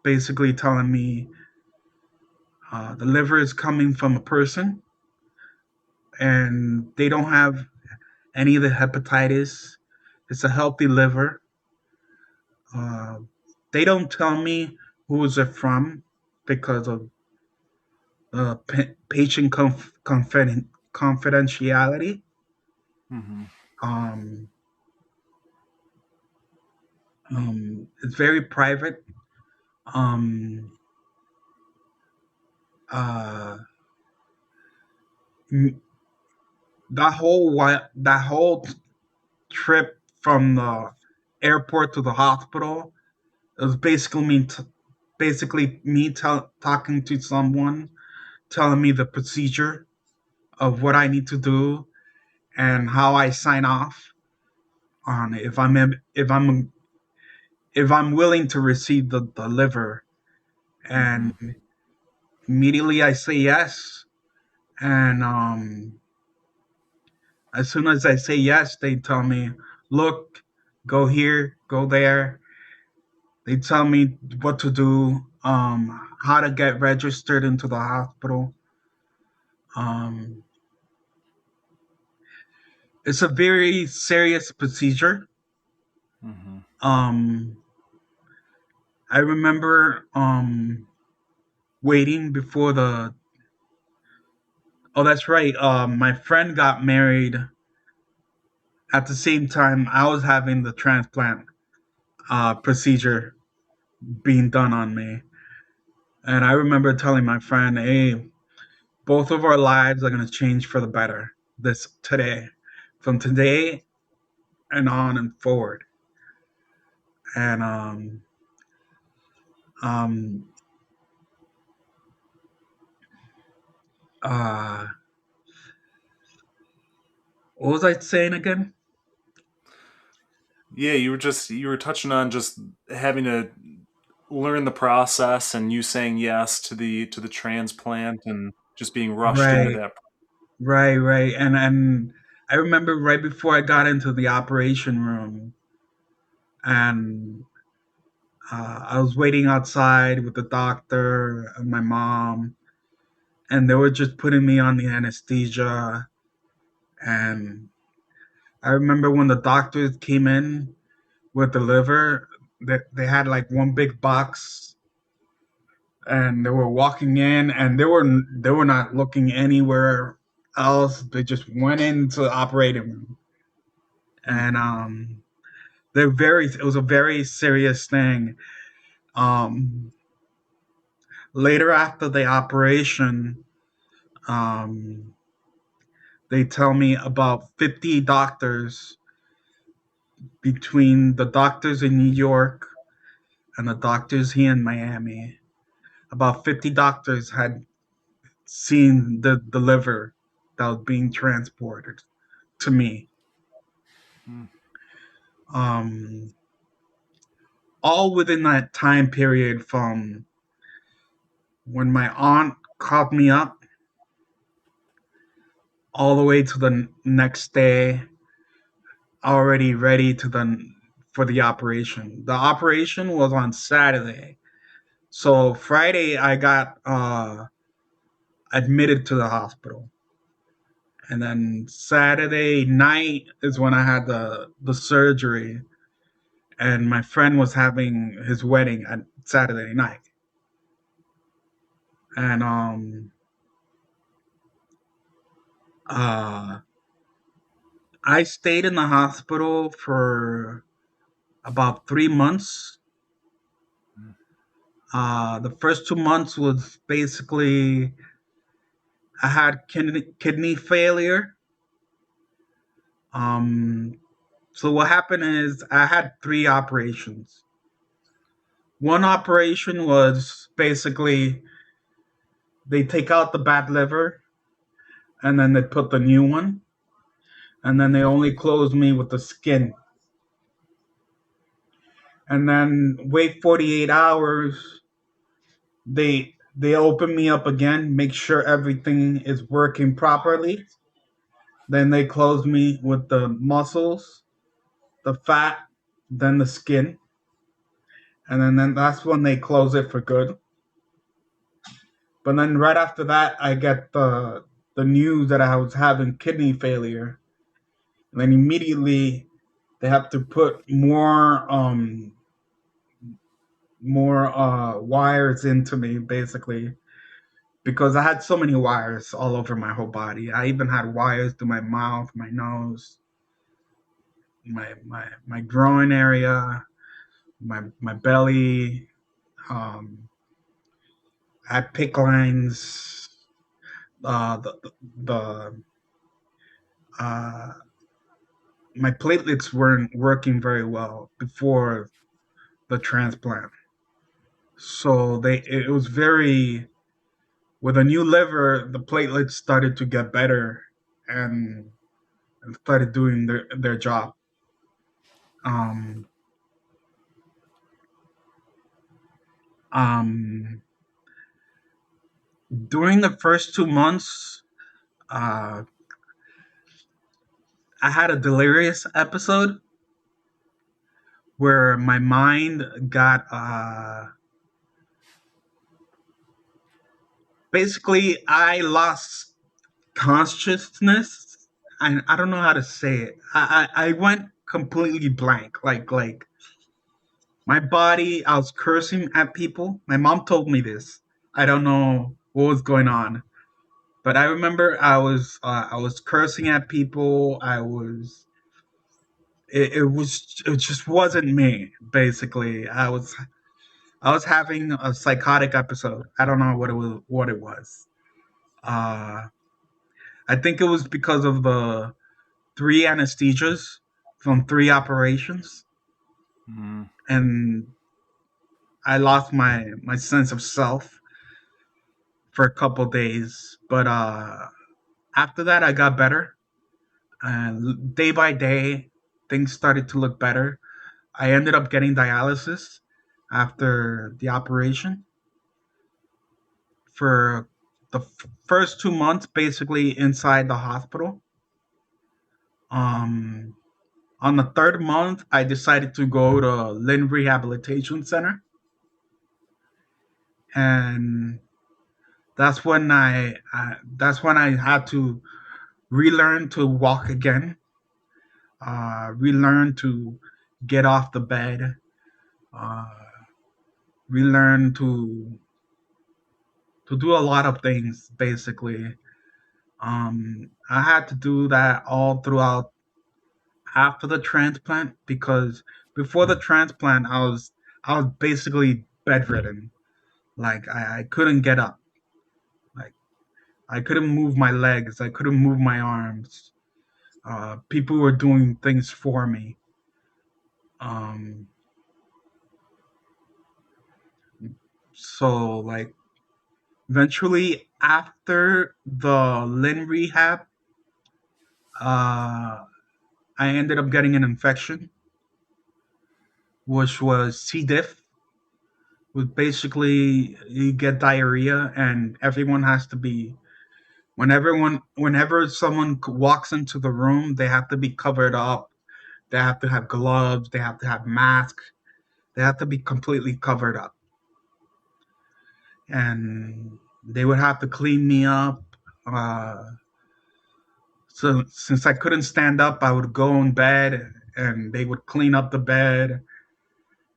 basically telling me the liver is coming from a person and they don't have any of the hepatitis. It's a healthy liver. Uh, they don't tell me who is it from because of patient confidentiality. Mm-hmm. Um, it's very private. Um, uh, that whole trip from the airport to the hospital, it was basically me talking to someone telling me the procedure of what I need to do and how I sign off on if I'm willing to receive the liver. Mm-hmm. And immediately I say yes. And as soon as I say yes, they tell me, look, go here, go there. They tell me what to do, how to get registered into the hospital. Um, it's a very serious procedure. Mm-hmm. Um, I remember waiting before the. Oh, that's right. My friend got married at the same time I was having the transplant procedure being done on me. And I remember telling my friend, "Hey, both of our lives are gonna change for the better this today, from today and on and forward." And um, uh, what was I saying again? Yeah, you were touching on just having to learn the process and you saying yes to the transplant and just being rushed into Right, that. right. And I remember right before I got into the operation room, and I was waiting outside with the doctor and my mom, and they were just putting me on the anesthesia. And I remember when the doctors came in with the liver, they had like one big box, and they were walking in, and they were not looking anywhere else. They just went into the operating room, and Mm-hmm. it was a very serious thing. Um, later after the operation, um, they tell me about 50 doctors, between the doctors in New York and the doctors here in Miami. About 50 doctors had seen the liver that was being transported to me. Um, all within that time period from when my aunt called me up all the way to the next day, already ready for the operation. The operation was on Saturday. So Friday I got admitted to the hospital. And then Saturday night is when I had the surgery, and my friend was having his wedding at Saturday night. And uh I stayed in the hospital for about 3 months. The first 2 months was basically I had kidney failure. Um, so what happened is I had three operations. One operation was basically they take out the bad liver, and then they put the new one, and then they only close me with the skin. And then wait 48 hours, they open me up again, make sure everything is working properly. Then they close me with the muscles, the fat, then the skin. And then that's when they close it for good. But then right after that, I get the news that I was having kidney failure. And then immediately they have to put more wires into me, basically, because I had so many wires all over my whole body. I even had wires through my mouth, my nose, my groin area, my belly. Um, I had pick lines. The uh, my platelets weren't working very well before the transplant, so it was very with a new liver, the platelets started to get better and, and started doing their job. Um, um, During the first 2 months, uh, I had a delirious episode where my mind got basically I lost consciousness. I don't know how to say it. I went completely blank. Like my body, I was cursing at people. My mom told me this. I don't know what was going on, but I remember I was cursing at people. It just wasn't me. Basically, I was having a psychotic episode. I don't know what it was. Uh, I think it was because of the three anesthesias from three operations, Mm. and I lost my sense of self for a couple days. But after that, I got better, and day by day, things started to look better. I ended up getting dialysis after the operation for the first 2 months, basically inside the hospital. Um, on the third month, I decided to go to Lynn Rehabilitation Center, and that's when I had to relearn to walk again, relearn to get off the bed, uh, relearn to do a lot of things. Basically, I had to do that all throughout after the transplant because before the transplant, I was basically bedridden. Like I couldn't get up. Like I couldn't move my legs. I couldn't move my arms. People were doing things for me. Um, so like eventually after the Lynn rehab, uh, I ended up getting an infection, which was C. diff. Was basically you get diarrhea, and everyone has to be whenever someone walks into the room, they have to be covered up. They have to have gloves. They have to have masks. They have to be completely covered up, and they would have to clean me up. So since I couldn't stand up, I would go in bed, and they would clean up the bed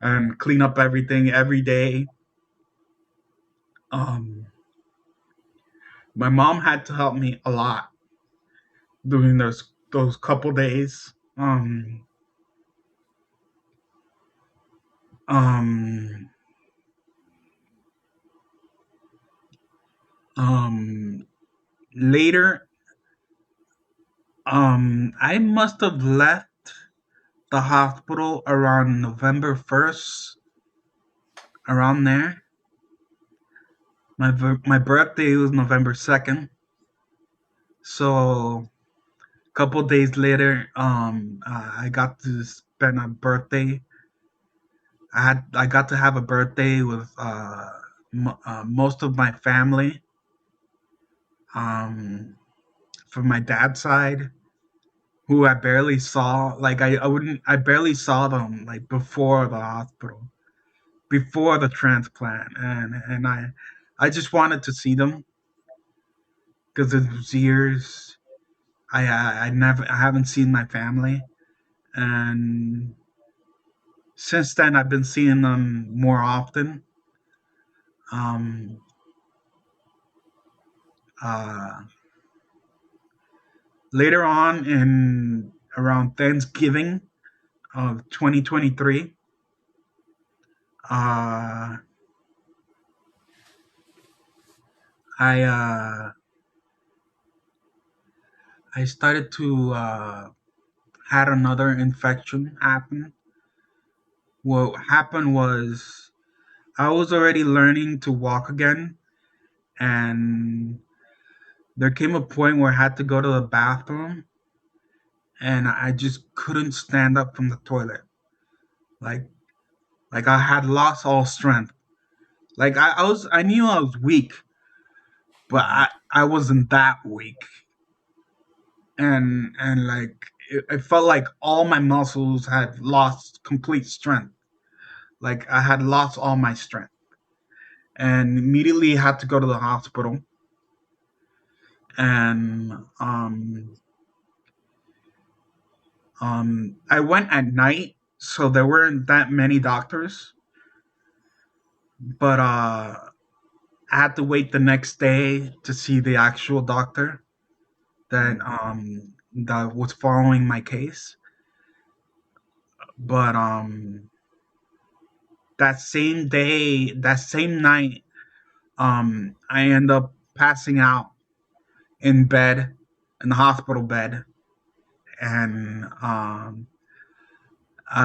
and clean up everything every day. Um, my mom had to help me a lot during those couple days. Um, um, Later, I must have left the hospital around November 1st, around there. My birthday was November 2nd, so a couple days later, I got to spend a birthday. I got to have a birthday with most of my family. Um, from my dad's side, who I barely saw. Like I barely saw them like before the hospital, before the transplant, and I just wanted to see them because it was years. I haven't seen my family, and since then I've been seeing them more often. Um, uh, Later on in around Thanksgiving of 2023, uh, I I started to had another infection happen. What happened was I was already learning to walk again, and there came a point where I had to go to the bathroom, and I just couldn't stand up from the toilet. Like like I had lost all strength. Like I knew I was weak, but Hmm. I wasn't that weak. And like it felt like all my muscles had lost complete strength. Like I had lost all my strength, and immediately had to go to the hospital. And I went at night, so there weren't that many doctors. But I had to wait the next day to see the actual doctor that was following my case. But that same day, that same night, I end up passing out in bed, in the hospital bed, and I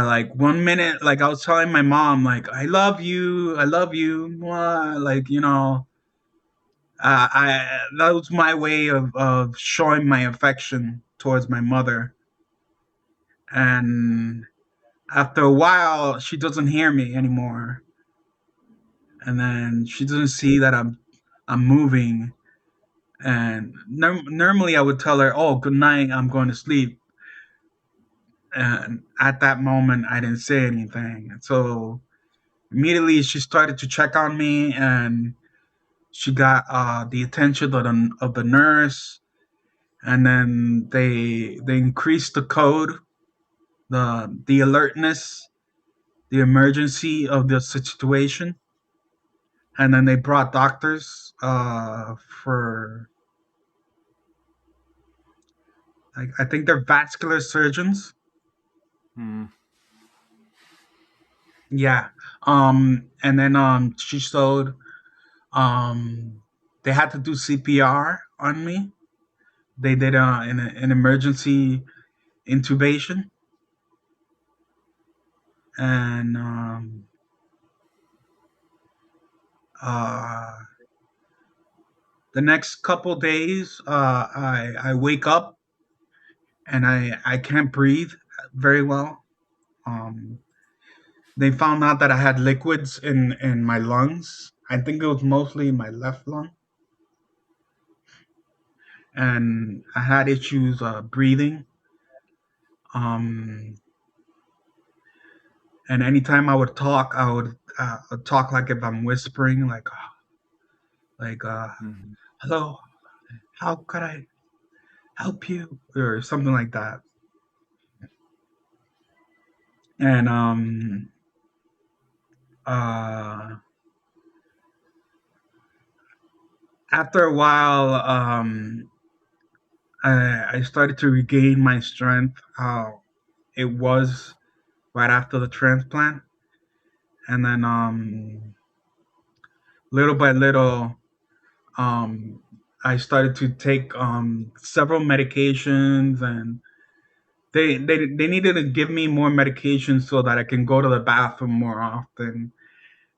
like 1 minute, like I was telling my mom, like I love you, mwah," like I that was my way of showing my affection towards my mother. And after a while, she doesn't hear me anymore, and then she doesn't see that I'm moving. And normally I would tell her, "Oh, good night, I'm going to sleep." And at that moment, I didn't say anything. And so immediately she started to check on me, and she got the attention of the nurse, and then they increased the code, the alertness, the emergency of the situation, and then they brought doctors for, like, I think they're vascular surgeons. Hmm. Yeah. And then she showed um they had to do CPR on me. They did an emergency intubation, and uh the next couple days, I wake up and I can't breathe very well. Um, they found out that I had liquids in my lungs. I think it was mostly my left lung, and I had issues breathing. Um, and anytime I would talk, I would talk like if I'm whispering, like Hmm. hello, how could I help you, or something like that. And uh after a while, I started to regain my strength. How it was right after the transplant, and then little by little, um, I started to take several medications, and they needed to give me more medications so that I can go to the bathroom more often,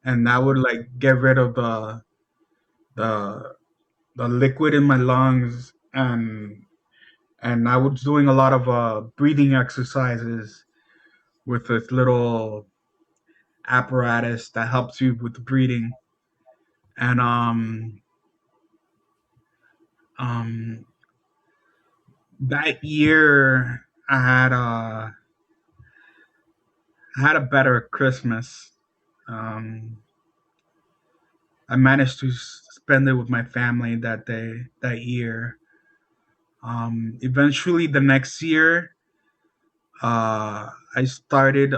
and that would like get rid of the the liquid in my lungs, and I was doing a lot of breathing exercises with this little apparatus that helps you with the breathing. And um, that year I had a better Christmas. Um, I managed to spend it with my family that year. Eventually, the next year, I started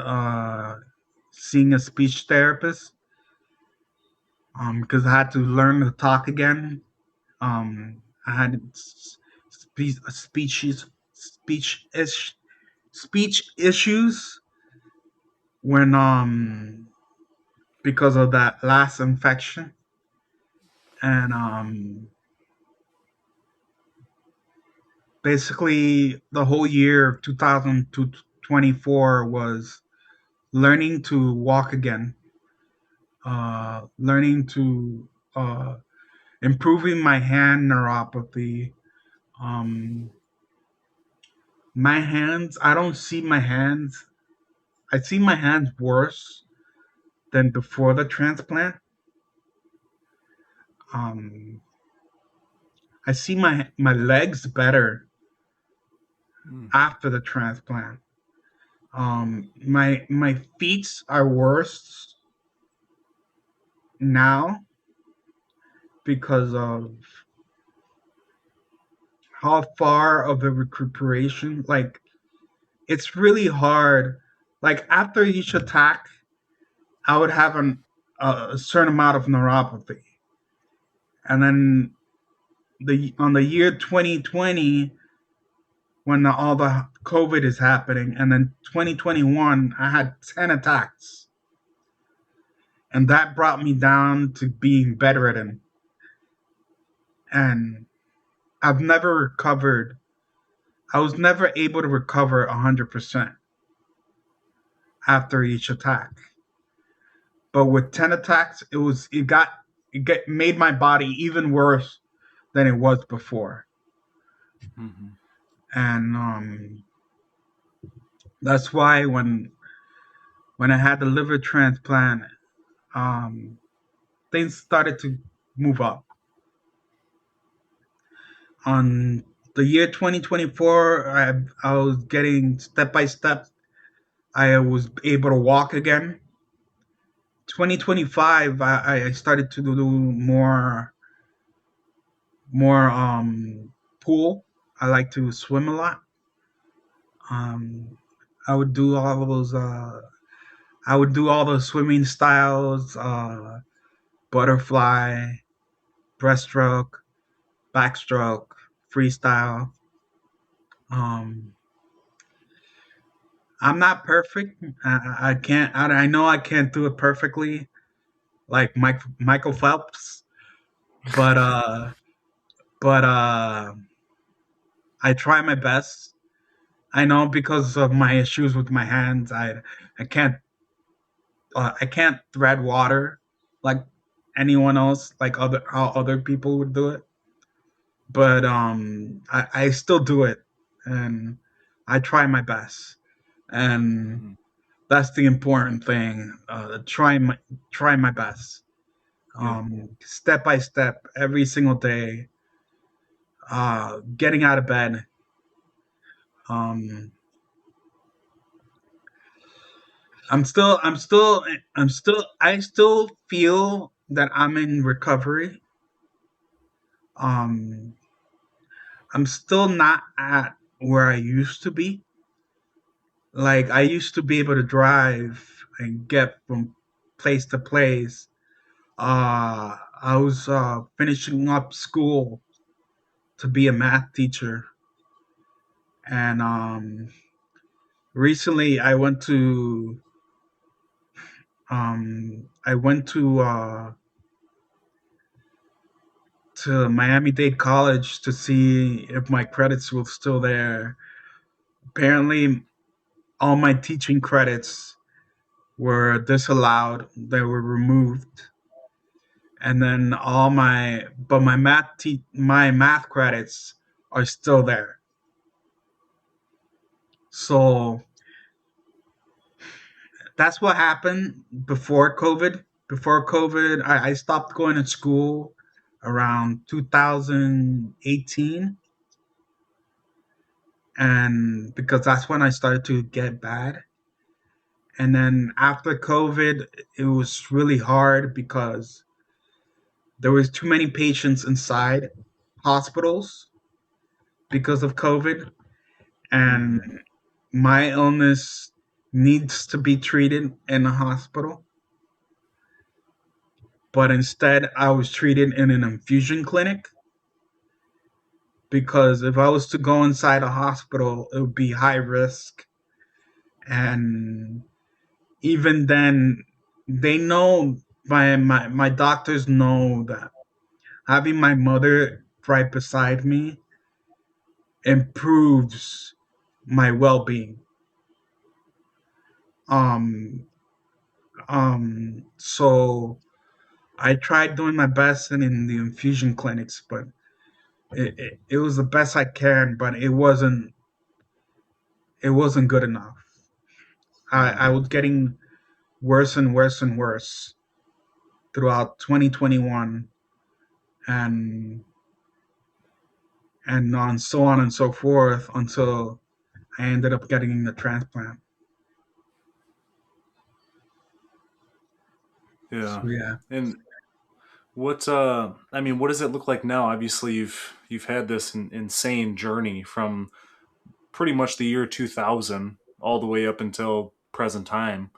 seeing a speech therapist because I had to learn to talk again. I had speeches, speech ish, speech issues when because of that last infection, and basically the whole year of 2024 was learning to walk again, learning to uh, improving my hand neuropathy. Um, my hands, I don't see my hands. I see my hands worse than before the transplant. Um, I see my legs better Mm. after the transplant. My feet are worse now because of how far of the recuperation. Like it's really hard. Like after each attack, I would have a certain amount of neuropathy, and then the on the year 2020 when all the COVID is happening, and then 2021 I had 10 attacks, and that brought me down to being bedridden, and I've never recovered. I was never able to recover 100% after each attack. But with 10 attacks, it made my body even worse than it was before, Mhm. and that's why when I had the liver transplant, um, things started to move up. On the year 2024, I was getting step by step. I was able to walk again. 2025, I started to do more pool. I like to swim a lot. Um, I would do all of those. I would do all the swimming styles: butterfly, breaststroke, backstroke, freestyle. Um, I'm not perfect. I can't. I know I can't do it perfectly, like Michael Phelps. But I try my best. I know because of my issues with my hands, I can't I can't thread water like anyone else, like other how other people would do it. But I still do it, and I try my best, and Mhm. that's the important thing. Try my best, Yeah. step by step, every single day. Getting out of bed. Um, I still feel that I'm in recovery. Um, I'm still not at where I used to be. Like I used to be able to drive and get from place to place. I was finishing up school to be a math teacher, and recently I went to Miami-Dade College to see if my credits were still there. Apparently, all my teaching credits were disallowed; they were removed, and then my math credits are still there. So that's what happened before COVID. Before COVID, I stopped going to school around 2018, and because that's when I started to get bad. And then after COVID, it was really hard because there was too many patients inside hospitals because of COVID, and Mhm. my illness needs to be treated in a hospital. But instead, I was treated in an infusion clinic because if I was to go inside a hospital, it would be high risk. And even then, they know my doctors know that having my mother right beside me improves my well-being. Um, so I tried doing my best in the infusion clinics, but it was the best I can, but it wasn't good enough. I Mm. was getting worse and worse and worse throughout 2021, and on so on and so forth until I ended up getting the transplant. Yeah. So yeah, And I mean, what does it look like now? Obviously, you've had this insane journey from pretty much the year 2000 all the way up until present time.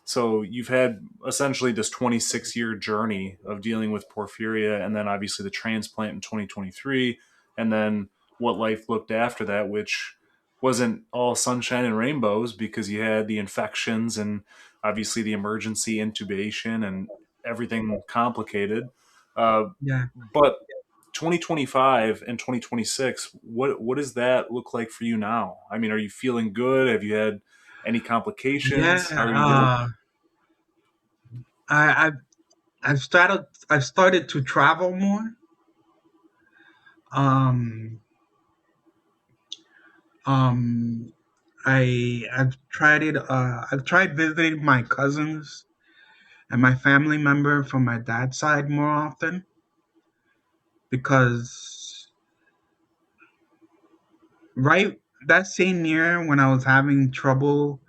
So you've had essentially this 26-year journey of dealing with porphyria, and then obviously the transplant in 2023, and then what life looked after that, which wasn't all sunshine and rainbows because you had the infections and obviously the emergency intubation and everything complicated. yeah, But 2025 and 2026, what does that look like for you now? I mean, are you feeling good? Have you had any complications? How yeah. are you doing? I I've started to travel more. Um, um, I've tried visiting my cousins and my family member from my dad's side more often because right that same year when I was having trouble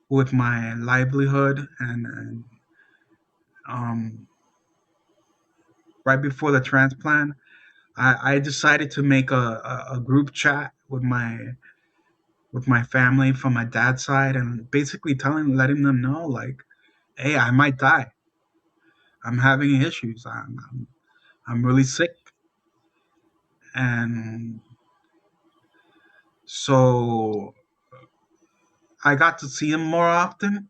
with my livelihood and um, right before the transplant, I decided to make a group chat with my family from my dad's side and basically letting them know like, hey, I might die. I'm having issues. I'm really sick, and so I got to see them more often.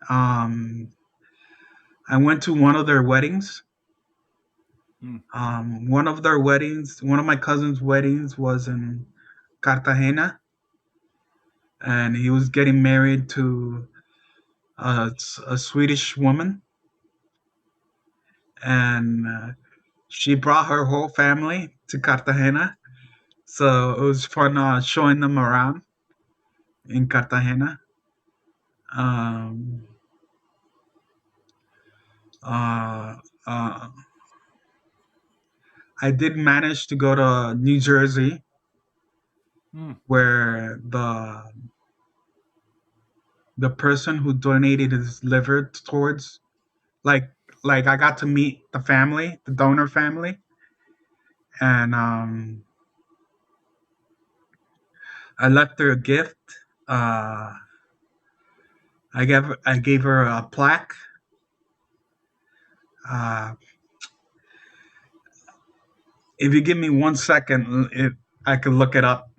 Um, I went to one of their weddings. Mm. One of my cousin's weddings was in Cartagena, and he was getting married to a Swedish woman, and she brought her whole family to Cartagena. So it was fun showing them around in Cartagena. Um, uh, uh, I did manage to go to New Jersey, Mm. where the person who donated his liver towards, like I got to meet the family, the donor family, and I left her a gift. Uh, I gave her a plaque. Uh, if you give me 1 second, I can look it up.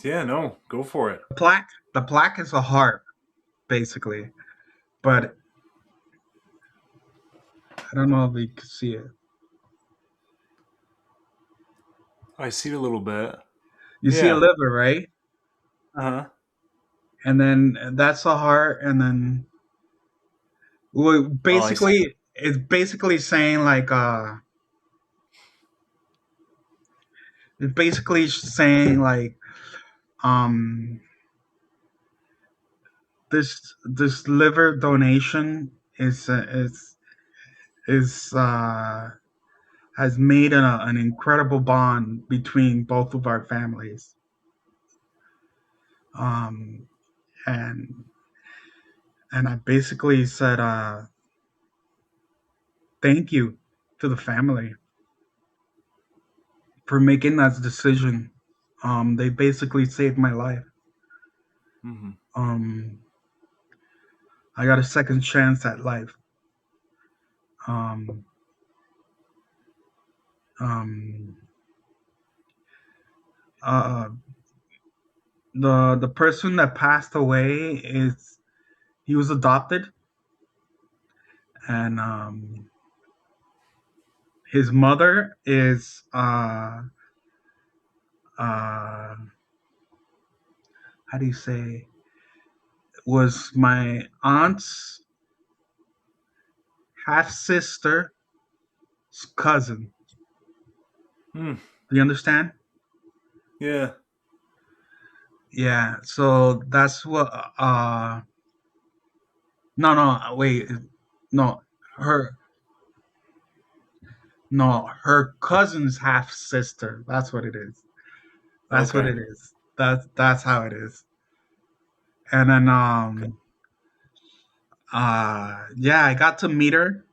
Yeah, no, go for it. The plaque is a heart, basically, but I don't know if you can see it. I see it a little bit. You see a Yeah. liver, right? Uh huh. And then that's a heart, and then well, Oh, I see. basically, it's basically saying like it's basically saying like um this liver donation is has made an incredible bond between both of our families. Um, and I basically said thank you to the family for making that decision. They basically saved my life. Mm-hmm. Um, I got a second chance at life. Um, um, uh, the person that passed away is he was adopted, and his mother is uh, how do you say, was my aunt's half sister's cousin. Hmm. Do you understand? Yeah. Yeah. So that's what. No, no, wait. No, her. No, her cousin's half sister. That's what it is. That's what Okay. it is. That's how it is. And then Okay. yeah, I got to meet her.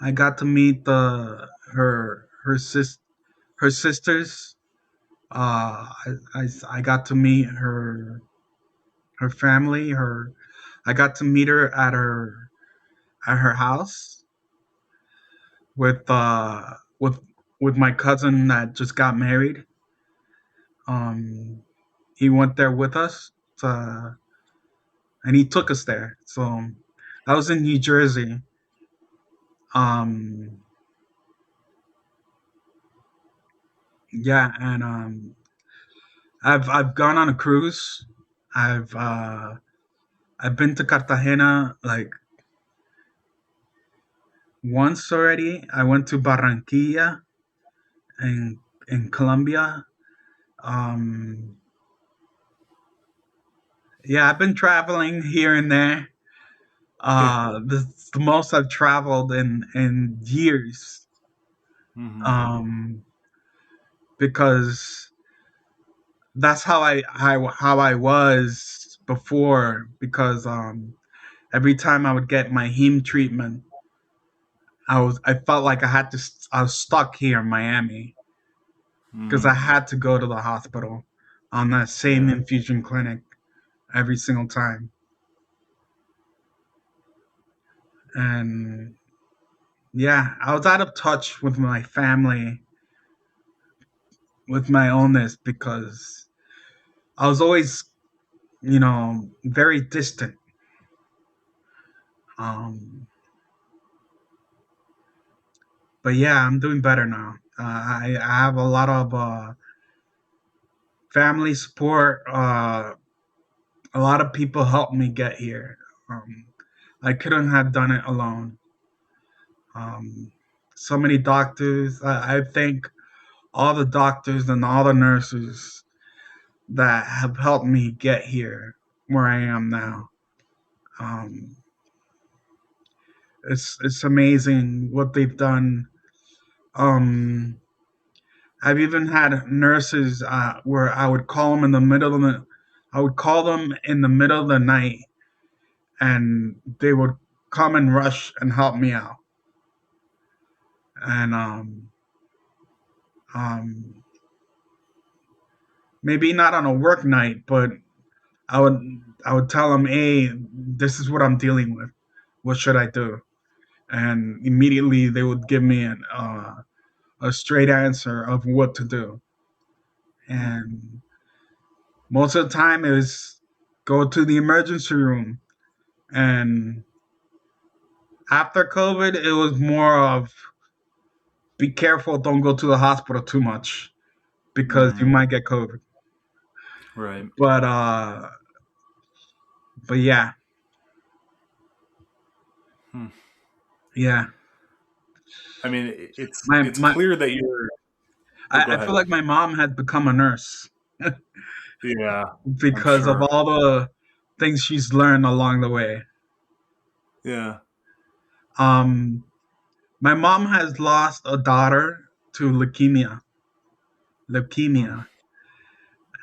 I got to meet the her sisters. I got to meet her family. I got to meet her at her house with with my cousin that just got married. Um, he went there with us, and he took us there. So I was in New Jersey. Um, yeah, and I've gone on a cruise. I've uh, I've been to Cartagena like once already. I went to Barranquilla in Colombia. Um, yeah, I've been traveling here and there. Yeah. This is the most I've traveled in years. Hmm. Um, because that's how I was before. Because every time I would get my heme treatment, I felt like I was stuck here in Miami because I Hmm. had to go to the hospital on that same Yeah. infusion clinic every single time. And yeah, I was out of touch with my family, with my illness, because I was always, very distant. Um, but yeah, I'm doing better now. I have a lot of family support. A lot of people helped me get here. Um, I couldn't have done it alone. Um, so many doctors. I thank all the doctors and all the nurses that have helped me get here where I am now. Um, it's amazing what they've done. Um, I've even had nurses where I would call them in the middle of the night, and they would come and rush and help me out. And um, maybe not on a work night, but I would I would tell them, "Hey, this is what I'm dealing with. What should I do?" And immediately they would give me a straight answer of what to do. And most of the time, it was go to the emergency room. And after COVID, it was more of be careful, don't go to the hospital too much because you Hmm. might get COVID. Right. But yeah, Hmm. yeah. I mean, My it's my clear that you're. Oh, go I feel ahead. like my mom had become a nurse Yeah, I'm because of sure. all the things she's learned along the way. Yeah. Um, my mom has lost a daughter to Hmm. leukemia,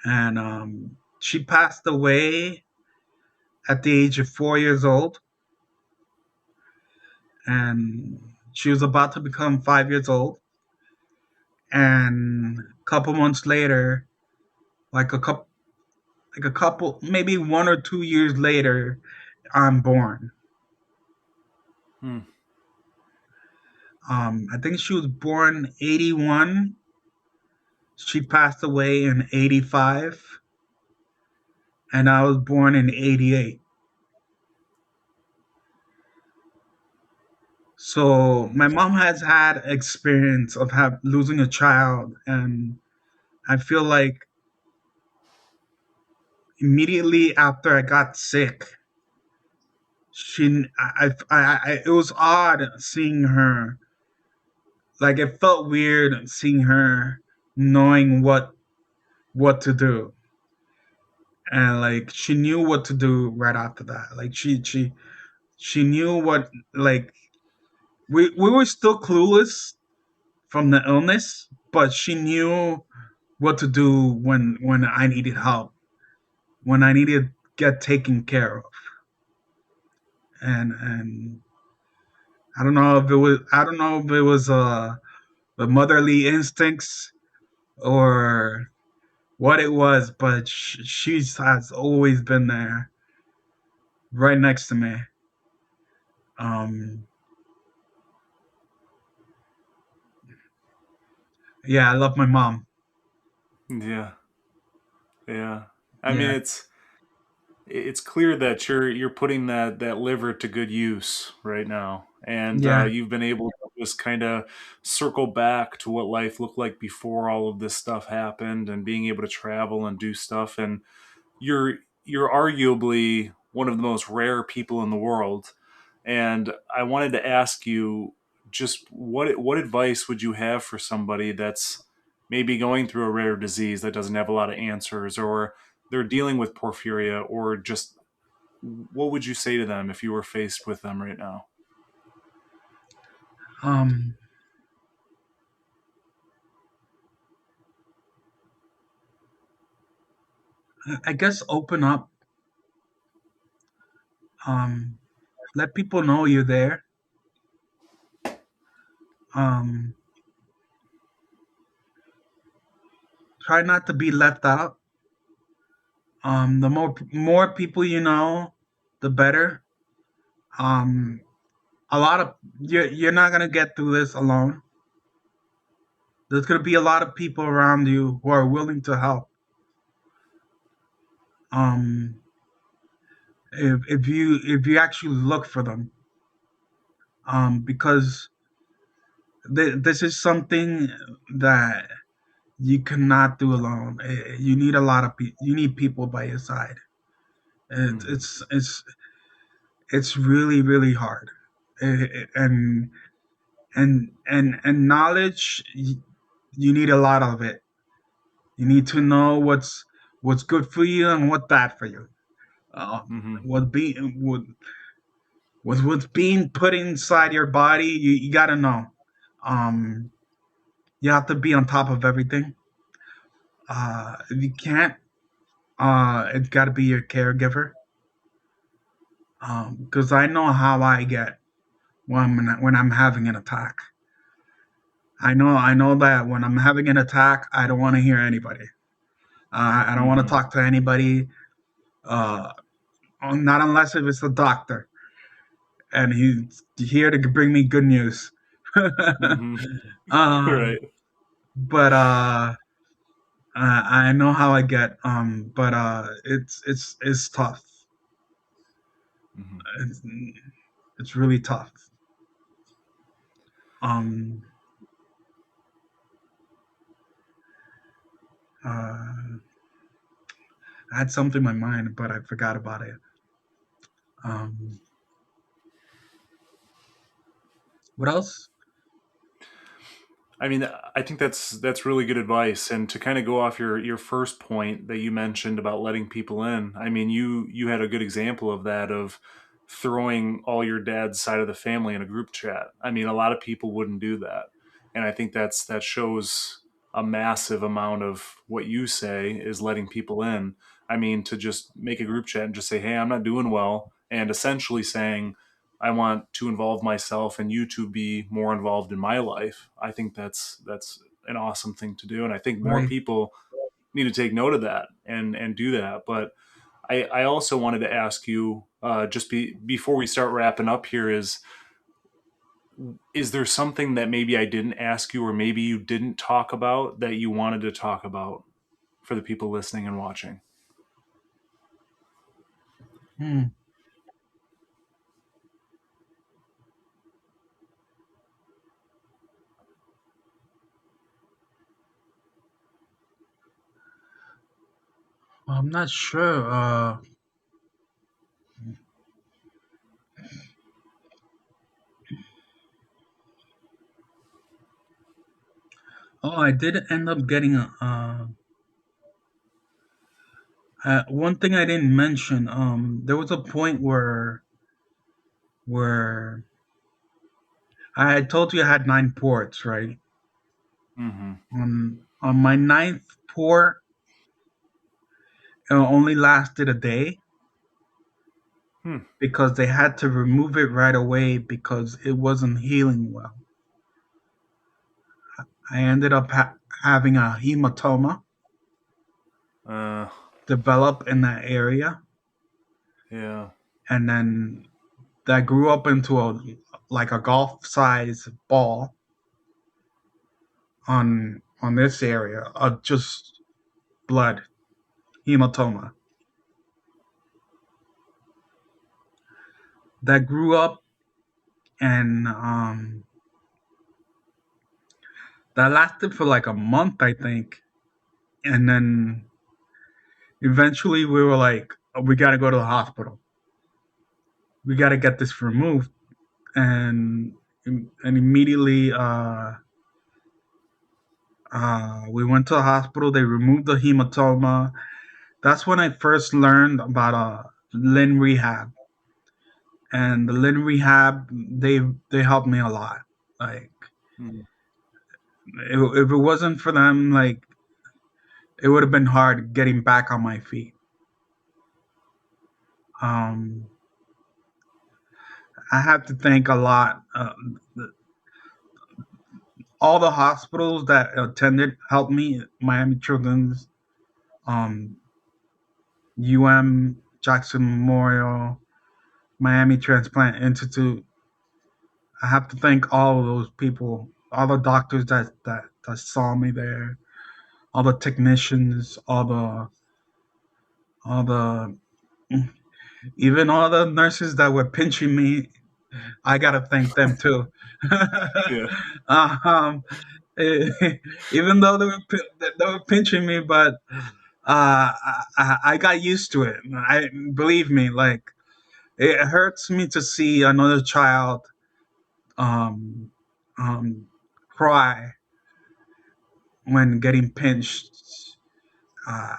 and she passed away at the age of 4 years old, and she was about to become 5 years old, and a couple months later, like a couple, maybe 1 or 2 years later, I'm born. Hmm. I think she was born 81. She passed away in 85, and I was born in 88. So my mom has had experience of losing a child, and I feel like immediately after I got sick, it was odd seeing her. Like it felt weird seeing her knowing what to do, and like she knew what to do right after that. Like she knew what, like, we were still clueless from the illness, but she knew what to do when I needed help, when I needed to get taken care of. And I don't know if it was the motherly instincts or what it was, but she has always been there, right next to me. Um, yeah, I love my mom. Yeah, yeah. I mean, Yeah, it's clear that you're putting that liver to good use right now, and yeah. you've been able to just kind of circle back to what life looked like before all of this stuff happened, and being able to travel and do stuff. And you're arguably one of the most rare people in the world. And I wanted to ask you, just what advice would you have for somebody that's maybe going through a rare disease that doesn't have a lot of answers, or they're dealing with porphyria, or just what would you say to them if you were faced with them right now? Um, I guess open up. Um, let people know you're there. Um, try not to be left out. The more people you know, the better. Um, a lot of you're not gonna get through this alone. There's gonna be a lot of people around you who are willing to help. Um, if you actually look for them, because this is something that you cannot do alone. You need a lot of you need people by your side. It, Hmm. it's really really hard. And and knowledge, you need a lot of it. You need to know what's good for you and what's bad for you. Uh, Hmm. what be what's being put inside your body, you got to know. Um, you have to be on top of everything. If you can't, it's got to be your caregiver. Because I know how I get when I'm having an attack. I know that when I'm having an attack, I don't want to hear anybody. I don't want to Hmm. talk to anybody. Uh, not unless if it's the doctor and he's here to bring me good news. Hmm. uh, Right. but I know how I get. But it's tough. Hmm. It's, it's really tough. Um, uh, I had something in my mind, but I forgot about it. Um, what else? I mean, I think that's really good advice. And to kind of go off your first point that you mentioned about letting people in, I mean, you had a good example of that, of throwing all your dad's side of the family in a group chat. I mean, a lot of people wouldn't do that, and I think that shows a massive amount of what you say is letting people in. I mean, to just make a group chat and just say, "Hey, I'm not doing well," and essentially saying, I want to involve myself and you to be more involved in my life. I think that's an awesome thing to do, and I think more Right. people need to take note of that and do that. But I also wanted to ask you, before we start wrapping up here, is there something that maybe I didn't ask you, or maybe you didn't talk about, that you wanted to talk about for the people listening and watching? Hmm. I'm not sure. Oh, I did end up getting a. One thing I didn't mention. There was a point where I had told you I had 9 ports, right? Mm-hmm. On my ninth port, it only lasted a day Hmm. because they had to remove it right away because it wasn't healing well. I ended up having a hematoma Uh, develop in that area, yeah. and then that grew up into a like a golf size ball on this area of just blood hematoma that grew up, and that lasted for like a month, I think. And then eventually we were like, "Oh, we got to go to the hospital. We got to get this removed." And immediately we went to the hospital. They removed the hematoma. That's when I first learned about Lin rehab. And the Lin rehab, they helped me a lot. Like, Mm-hmm. if it wasn't for them, like, it would have been hard getting back on my feet. Um, I have to thank a lot. All the hospitals that attended helped me. Miami Children's, um, Jackson Memorial, Miami Transplant Institute. I have to thank all of those people, all the doctors that saw me there, all the technicians, all the even all the nurses that were pinching me. I gotta thank them too. Yeah. um, even though they were pinching me, but I got used to it. I believe me, like it hurts me to see another child um, um, cry when getting pinched.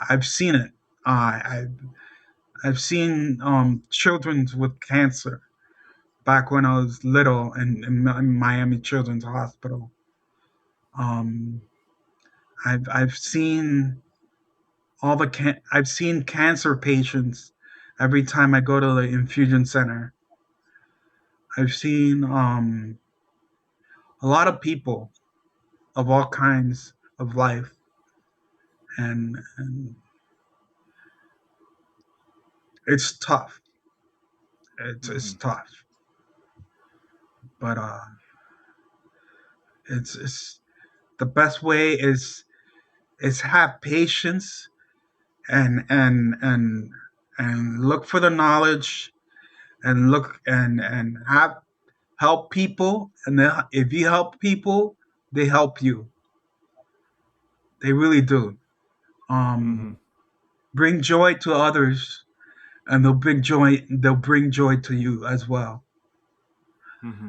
I've seen it. I've seen children with cancer back when I was little in Miami Children's Hospital. Um, I've seen I've seen cancer patients every time I go to the infusion center. I've seen a lot of people of all kinds of life, and it's tough. It's Mm-hmm. tough, but it's the best way is have patience and and look for the knowledge and look and have help people, and then if you help people, they help you. They really do. Mm-hmm. Um, bring joy to others, and they'll bring joy to you as well. Mm-hmm.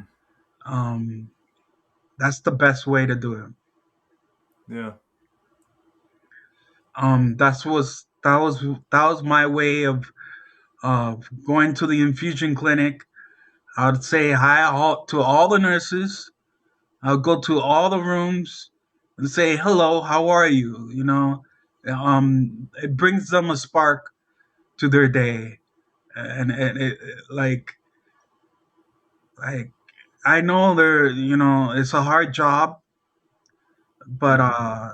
Um, that's the best way to do it. Yeah. That was my way of going to the infusion clinic. I would say hi to all the nurses. I'll go to all the rooms and say hello, how are you? It brings them a spark to their day, and like I know it's a hard job, but Mm-hmm.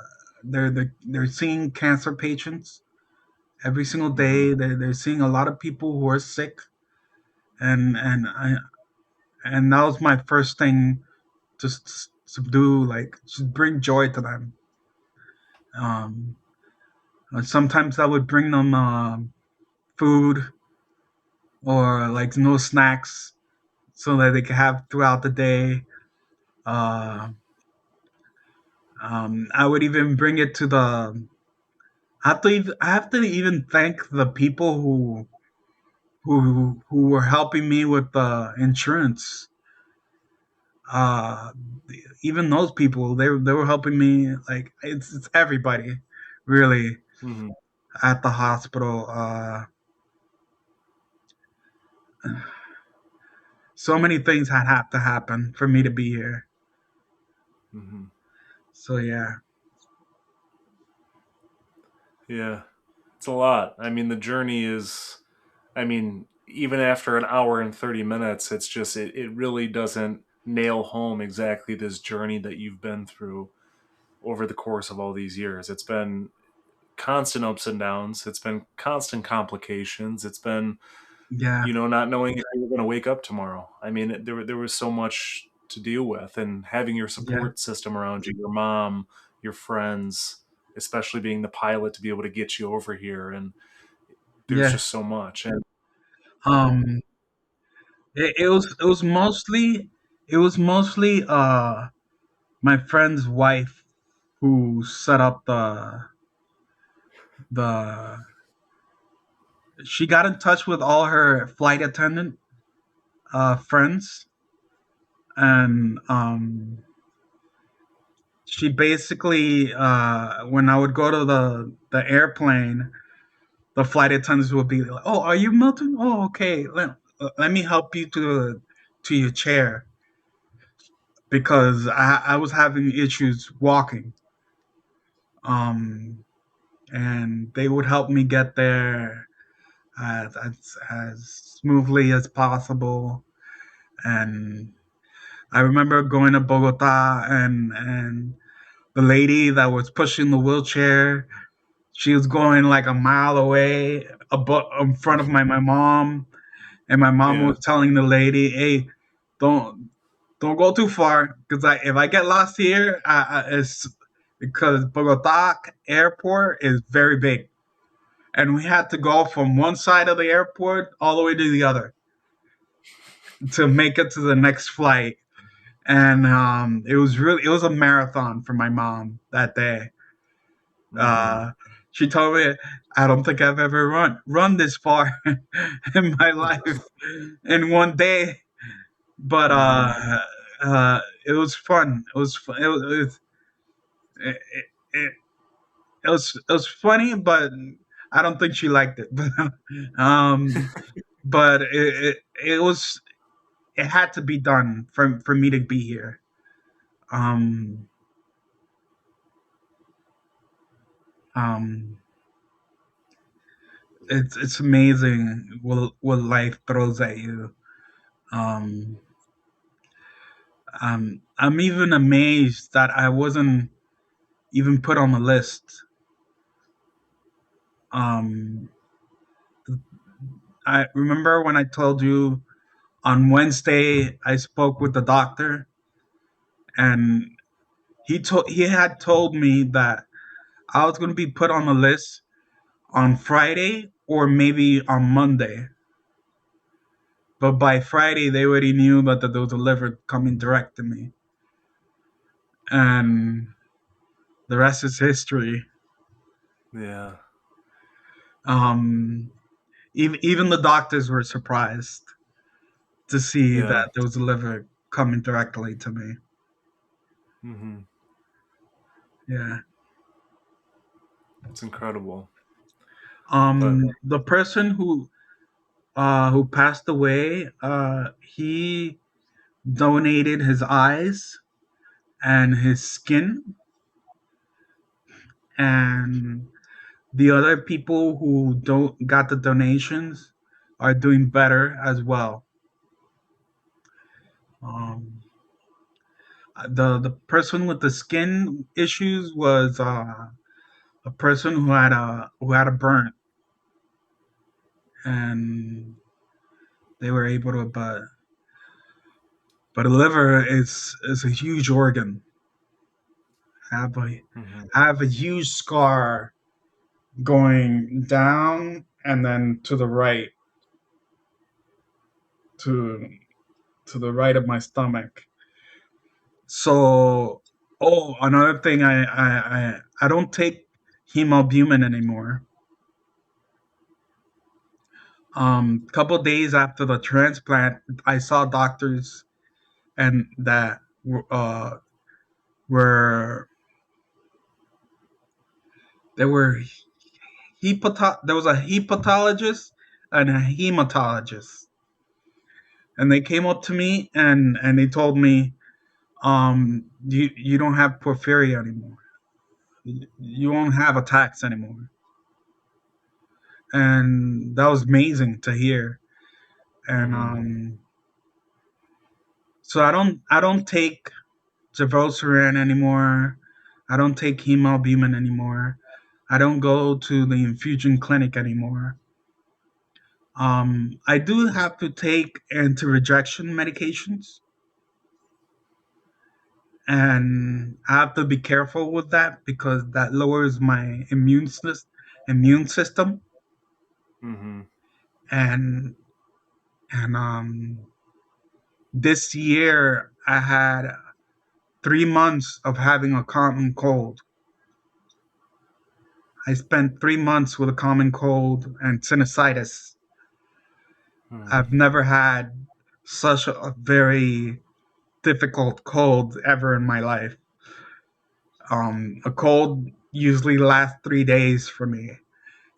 they're seeing cancer patients every single Mm-hmm. day. They're seeing a lot of people who are sick, and that was my first thing to do, like just bring joy to them. Um, Sometimes I would bring them food or like no snacks so that they could have throughout the day. Uh, I would even bring it to the. I have to even thank the people who were helping me with the insurance. uh, even those people, they were helping me. Like it's everybody, really, Hmm. at the hospital. So many things had have to happen for me to be here. Hmm. So yeah, Yeah, it's a lot. I mean, the journey is, I mean, even after an hour and 30 minutes, it's just, it really doesn't nail home exactly this journey that you've been through over the course of all these years. It's been constant ups and downs. It's been constant complications. It's been, yeah, not knowing if you're going to wake up tomorrow. I mean, there was so much to deal with, and having your yeah, support system around you, your mom, your friends, especially being the pilot to be able to get you over here. And there's yeah. just so much. And Um, it was mostly my friend's wife who set up the she got in touch with all her flight attendant friends, and she basically, when I would go to the airplane, the flight attendants would be like, "Oh, are you Milton? Oh, okay. Let me help you to your chair because I was having issues walking." Um, and they would help me get there as smoothly as possible. And I remember going to Bogota, and the lady that was pushing the wheelchair, she was going like a mile away above, in front of my mom, and my mom yeah, was telling the lady, "Hey, don't don't go too far, because if I get lost here, it's because Bogota airport is very big, and we had to go from one side of the airport all the way to the other to make it to the next flight." And it was a marathon for my mom that day. hmm, Uh, she told me, "I don't think I've ever run this far in my life in one day." But hmm. it was fun. It was fun. It, it, it was funny, but I don't think she liked it. um, but it had to be done for me to be here. Um, um, it's amazing what life throws at you. Um, I'm even amazed that I wasn't even put on the list. Um, I remember when I told you on Wednesday I spoke with the doctor, and he had told me that I was going to be put on the list on Friday or maybe on Monday. But by Friday, they already knew that there was a liver coming direct to me, and the rest is history. Yeah, Um, even the doctors were surprised to see yeah. that there was a liver coming directly to me. Hmm. Yeah. It's incredible. But The person who passed away, he donated his eyes and his skin, and the other people who don't got the donations are doing better as well. Um, the person with the skin issues was a person who had a burn, and they were able to, but a liver is a huge organ. Have a mhm, have a huge scar going down and then to to the right of my stomach. So, oh, another thing, I don't take hemobumin anymore. Couple days after the transplant, I saw doctors, and that uh, were there were there was a hepatologist and a hematologist, and they came up to me and they told me, you don't have porphyria anymore. You won't have attacks anymore, and that was amazing to hear. And Mm-hmm. so I don't take Javosaran anymore. I don't take hemalbumin anymore. I don't go to the infusion clinic anymore. I do have to take anti-rejection medications, and I have to be careful with that because that lowers my immune system. Mm-hmm. And this year I had 3 months of having a common cold. I spent 3 months with a common cold and sinusitis. Mm-hmm. I've never had such a very difficult cold ever in my life. A cold usually lasts 3 days for me.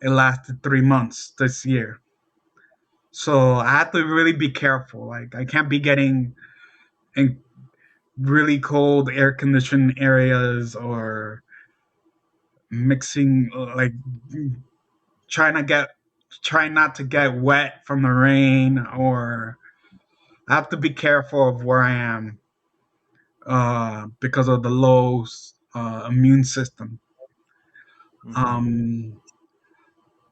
It lasted 3 months this year. So I have to really be careful. Like I can't be getting in really cold air conditioned areas or mixing like trying to get trying not to get wet from the rain, or I have to be careful of where I am because of the low immune system. Mm-hmm. Um,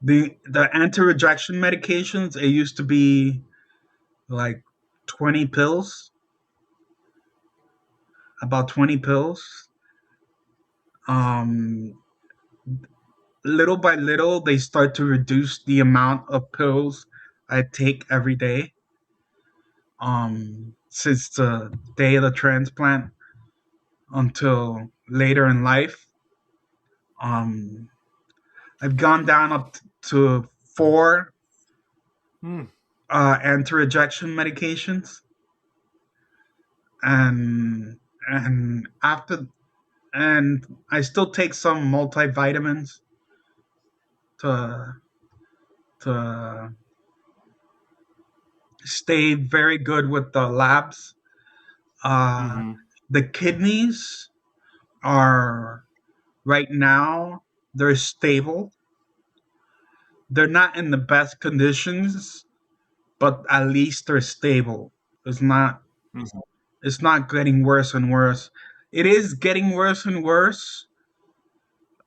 the anti-rejection medications, it used to be like 20 pills, about 20 pills. Um, Little by little, they start to reduce the amount of pills I take every day. Since the day of the transplant until later in life, um, I've gone down up to four Mm-hmm. anti-rejection medications, and after and I still take some multivitamins to to stay very good with the labs. Uh, Mm-hmm. the kidneys are right now they're stable. They're not in the best conditions, but at least they're stable. It's not Mm-hmm. it's not getting worse and worse. It is getting worse and worse,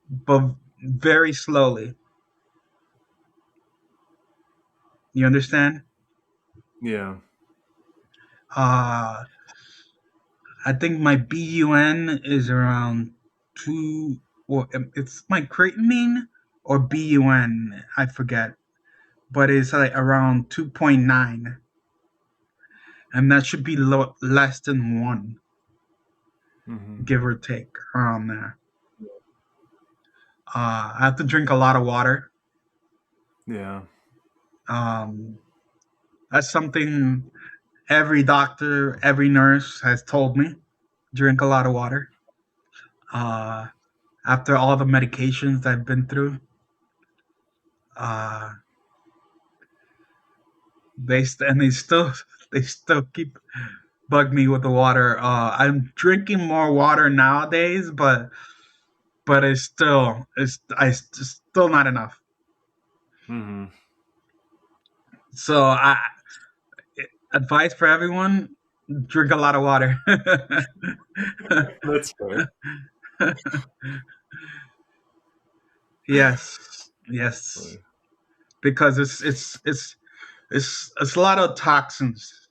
but very slowly. You understand? Yeah. Uh, I think my BUN is around two, or it's my creatinine or BUN, I forget, but it's like around 2.9, and that should be less than one, Mm-hmm. give or take, around there. I have to drink a lot of water. Yeah. Um, that's something every doctor, every nurse has told me. Drink a lot of water. Uh, After all the medications I've been through, uh, they still they still keep bug me with the water. I'm drinking more water nowadays, but it's still not enough. Mm-hmm. So I advice for everyone: drink a lot of water. That's fair. Yes, yes, because it's a lot of toxins.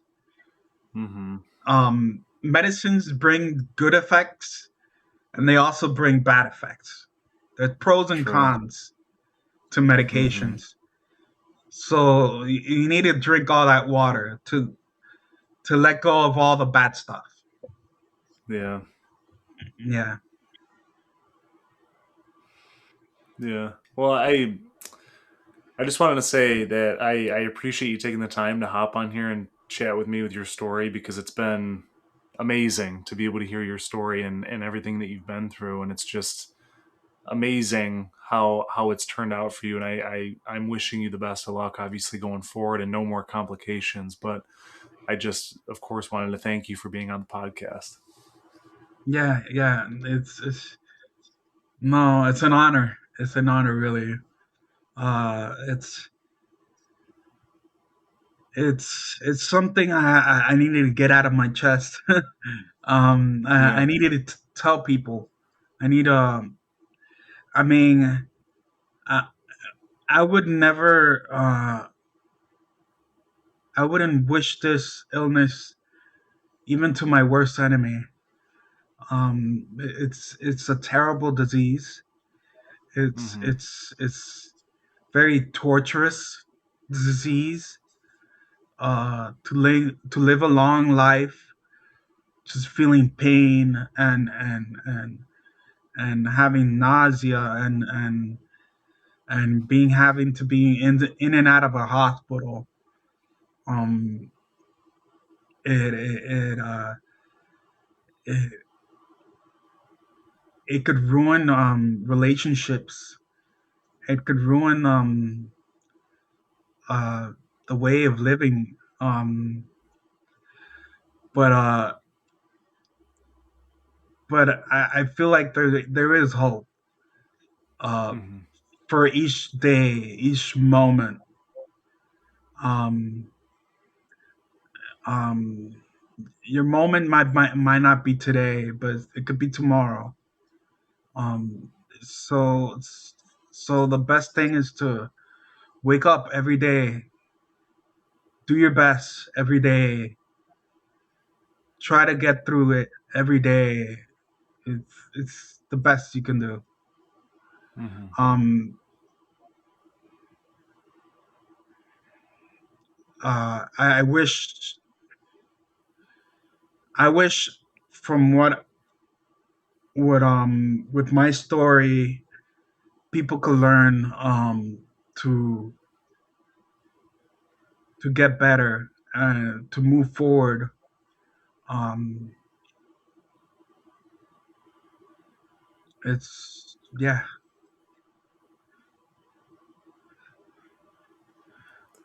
Mm-hmm. Medicines bring good effects, and they also bring bad effects. There's pros and True. cons to Mm-hmm. medications. So you need to drink all that water to let go of all the bad stuff. Yeah. Yeah. Yeah. Well, I just wanted to say that I appreciate you taking the time to hop on here and chat with me with your story because it's been amazing to be able to hear your story and everything that you've been through. And it's just amazing how it's turned out for you. And I'm wishing you the best of luck, obviously, going forward, and no more complications. But I just, of course, wanted to thank you for being on the podcast. Yeah, yeah. It's no, it's an honor. It's an honor, really. Uh, it's it's something I needed to get out of my chest. I Yeah. needed to tell people. I need I mean, I I would never. I wouldn't wish this illness even to my worst enemy. It's a terrible disease. Hmm. It's very torturous disease. To live a long life, just feeling pain and having nausea and being having to be in and out of a hospital. Um, it it it, uh, it, it could ruin relationships. It could ruin uh, the way of living. But I feel like there is hope uh, Hmm. for each day, each moment. Um, um, your moment might not be today, but it could be tomorrow. Um, so so the best thing is to wake up every day, do your best every day, try to get through it every day. It's the best you can do. Hmm. Um, I wish from what with my story people could learn to get better and to move forward. Um, it's yeah.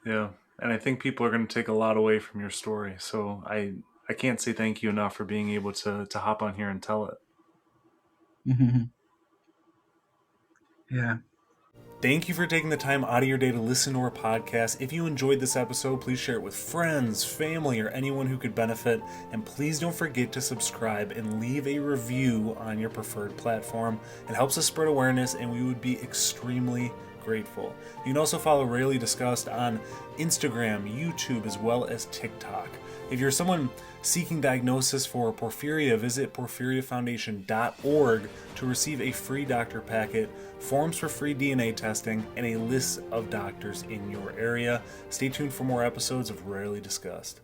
Yeah. And I think people are going to take a lot away from your story. So I can't say thank you enough for being able to hop on here and tell it. Yeah. Thank you for taking the time out of your day to listen to our podcast. If you enjoyed this episode, please share it with friends, family, or anyone who could benefit. And please don't forget to subscribe and leave a review on your preferred platform. It helps us spread awareness, and we would be extremely grateful. You can also follow Rarely Discussed on Instagram, YouTube, as well as TikTok. If you're someone seeking diagnosis for porphyria, visit porphyriafoundation.org to receive a free doctor packet, forms for free DNA testing, and a list of doctors in your area. Stay tuned for more episodes of Rarely Discussed.